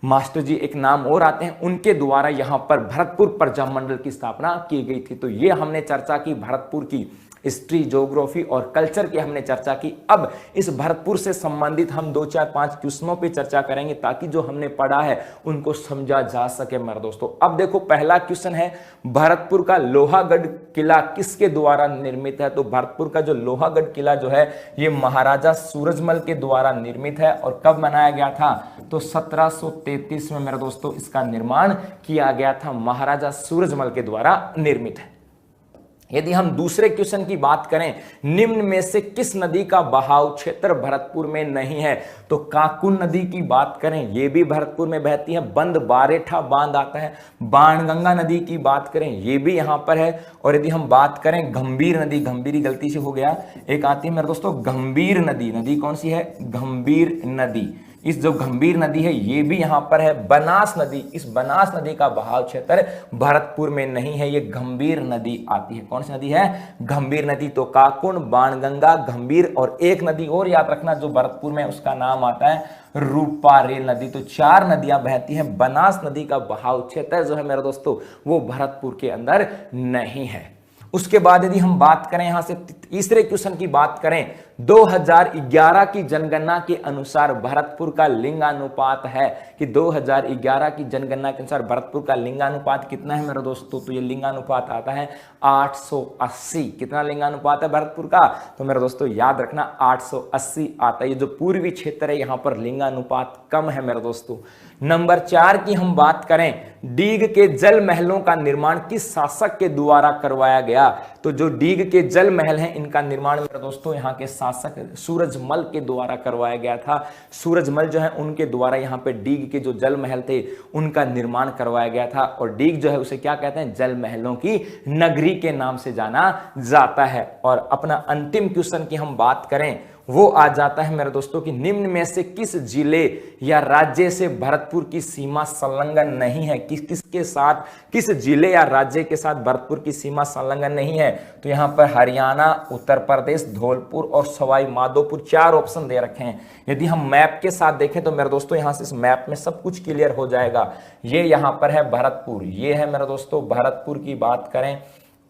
मास्टर जी, एक नाम और आते हैं, उनके द्वारा यहां पर भरतपुर प्रजा मंडल की स्थापना की गई थी। तो ये हमने चर्चा की भरतपुर की हिस्ट्री, ज्योग्राफी और कल्चर की हमने चर्चा की। अब इस भरतपुर से संबंधित हम 2, 4, 5 क्वेश्चनों पे चर्चा करेंगे ताकि जो हमने पढ़ा है उनको समझा जा सके मेरे दोस्तों। अब देखो पहला क्वेश्चन है, भरतपुर का लोहागढ़ किला किसके द्वारा निर्मित है, तो भरतपुर का जो लोहागढ़ किला जो है ये महाराजा सूरजमल के द्वारा निर्मित है। और कब बनाया गया था, तो 1733 में मेरे दोस्तों इसका निर्माण किया गया था, महाराजा सूरजमल के द्वारा निर्मित है। यदि हम दूसरे क्वेश्चन की बात करें, निम्न में से किस नदी का बहाव क्षेत्र भरतपुर में नहीं है, तो काकुन नदी की बात करें, ये भी भरतपुर में बहती है, बंद बारेठा बांध आता है। बाणगंगा नदी की बात करें, ये भी यहां पर है। और यदि हम बात करें गंभीर नदी, गंभीरी गलती से हो गया, एक आती है मेरे दोस्तों गंभीर नदी, नदी कौन सी है, गंभीर नदी। इस जो गंभीर नदी है ये भी यहां पर है। बनास नदी, इस बनास नदी का बहाव क्षेत्र भरतपुर में नहीं है, ये गंभीर नदी आती है। कौन सी नदी है, गंभीर नदी। तो काकुन, बाणगंगा, गंभीर और एक नदी और याद रखना जो भरतपुर में, उसका नाम आता है रूपारेल नदी। तो 4 नदियां बहती हैं। बनास नदी का बहाव क्षेत्र जो है मेरे दोस्तों वो भरतपुर के अंदर नहीं है। उसके बाद यदि हम बात करें यहां से तीसरे क्वेश्चन की बात करें, 2011 की जनगणना के अनुसार भरतपुर का लिंगानुपात है कि 2011 की जनगणना के अनुसार भरतपुर का लिंगानुपात कितना है मेरे दोस्तों, तो ये लिंगानुपात आता है 880। कितना लिंगानुपात है भरतपुर का, तो मेरे दोस्तों याद रखना 880 आता है। ये जो पूर्वी क्षेत्र है यहां पर लिंगानुपात कम है मेरे दोस्तों। नंबर 4 की हम बात करें, डीग के जल महलों का निर्माण किस शासक के द्वारा करवाया गया, तो जो डीग के जल महल हैं इनका निर्माण मेरे दोस्तों यहाँ के शासक सूरजमल के द्वारा करवाया गया था। सूरजमल जो है उनके द्वारा यहाँ पे डीग के जो जल महल थे उनका निर्माण करवाया गया था। और डीग जो है उसे क्या कहते हैं, जल महलों की नगरी के नाम से जाना जाता है। और अपना अंतिम क्वेश्चन की हम बात करें, वो आ जाता है मेरे दोस्तों कि निम्न में से किस जिले या राज्य से भरतपुर की सीमा संलग्न नहीं है, किसके साथ, किस जिले या राज्य के साथ भरतपुर की सीमा संलग्न नहीं है, तो यहां पर हरियाणा, उत्तर प्रदेश, धौलपुर और सवाई माधोपुर 4 ऑप्शन दे रखे हैं। यदि हम मैप के साथ देखें तो मेरे दोस्तों यहां से इस मैप में सब कुछ क्लियर हो जाएगा। ये यहां पर है भरतपुर, ये है मेरे दोस्तों भरतपुर की बात करें,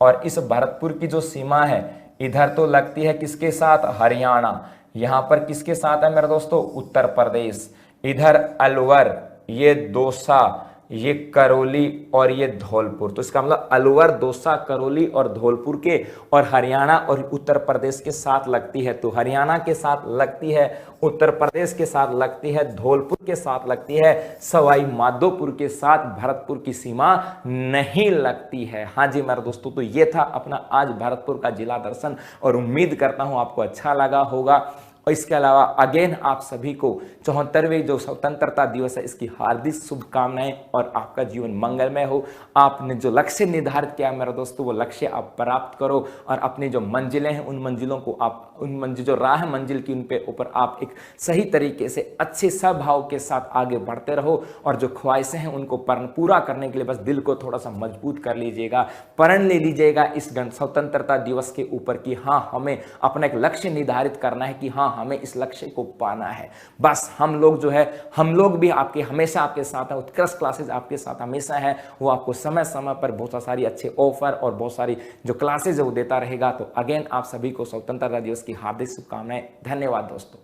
और इस भरतपुर की जो सीमा है इधर तो लगती है किसके साथ, हरियाणा, यहां पर किसके साथ है मेरे दोस्तों, उत्तर प्रदेश, इधर अलवर, ये दौसा, ये करौली और ये धौलपुर। तो इसका मतलब अलवर, दौसा, करौली और धौलपुर के और हरियाणा और उत्तर प्रदेश के साथ लगती है। तो हरियाणा के साथ लगती है, उत्तर प्रदेश के साथ लगती है, धौलपुर के साथ लगती है, सवाई माधोपुर के साथ भरतपुर की सीमा नहीं लगती है। हाँ जी मेरे दोस्तों, तो ये था अपना आज भरतपुर का जिला दर्शन और उम्मीद करता हूं आपको अच्छा लगा होगा। और इसके अलावा अगेन आप सभी को 74वें जो स्वतंत्रता दिवस है इसकी हार्दिक शुभकामनाएं और आपका जीवन मंगलमय हो। आपने जो लक्ष्य निर्धारित किया मेरे दोस्तों वो लक्ष्य आप प्राप्त करो और अपनी जो मंजिलें हैं उन मंजिलों को आप जो राह मंजिल की उन पे ऊपर आप एक सही तरीके से अच्छे स्वभाव के साथ आगे बढ़ते रहो। और जो ख्वाहिशें हैं उनको पूरा करने के लिए बस दिल को थोड़ा सा मजबूत कर लीजिएगा, प्रण ले लीजिएगा इस स्वतंत्रता दिवस के ऊपर कि हाँ हमें अपना एक लक्ष्य निर्धारित करना है कि हाँ हमें इस लक्ष्य को पाना है। बस हम लोग जो है हम लोग भी आपके हमेशा आपके साथ हैं, उत्कृष्ट क्लासेस आपके साथ हमेशा है, वो आपको समय समय पर बहुत सारी अच्छे ऑफर और बहुत सारी जो क्लासेज है वो देता रहेगा। तो अगेन आप सभी को स्वतंत्रता दिवस की हार्दिक शुभकामनाएं। धन्यवाद दोस्तों।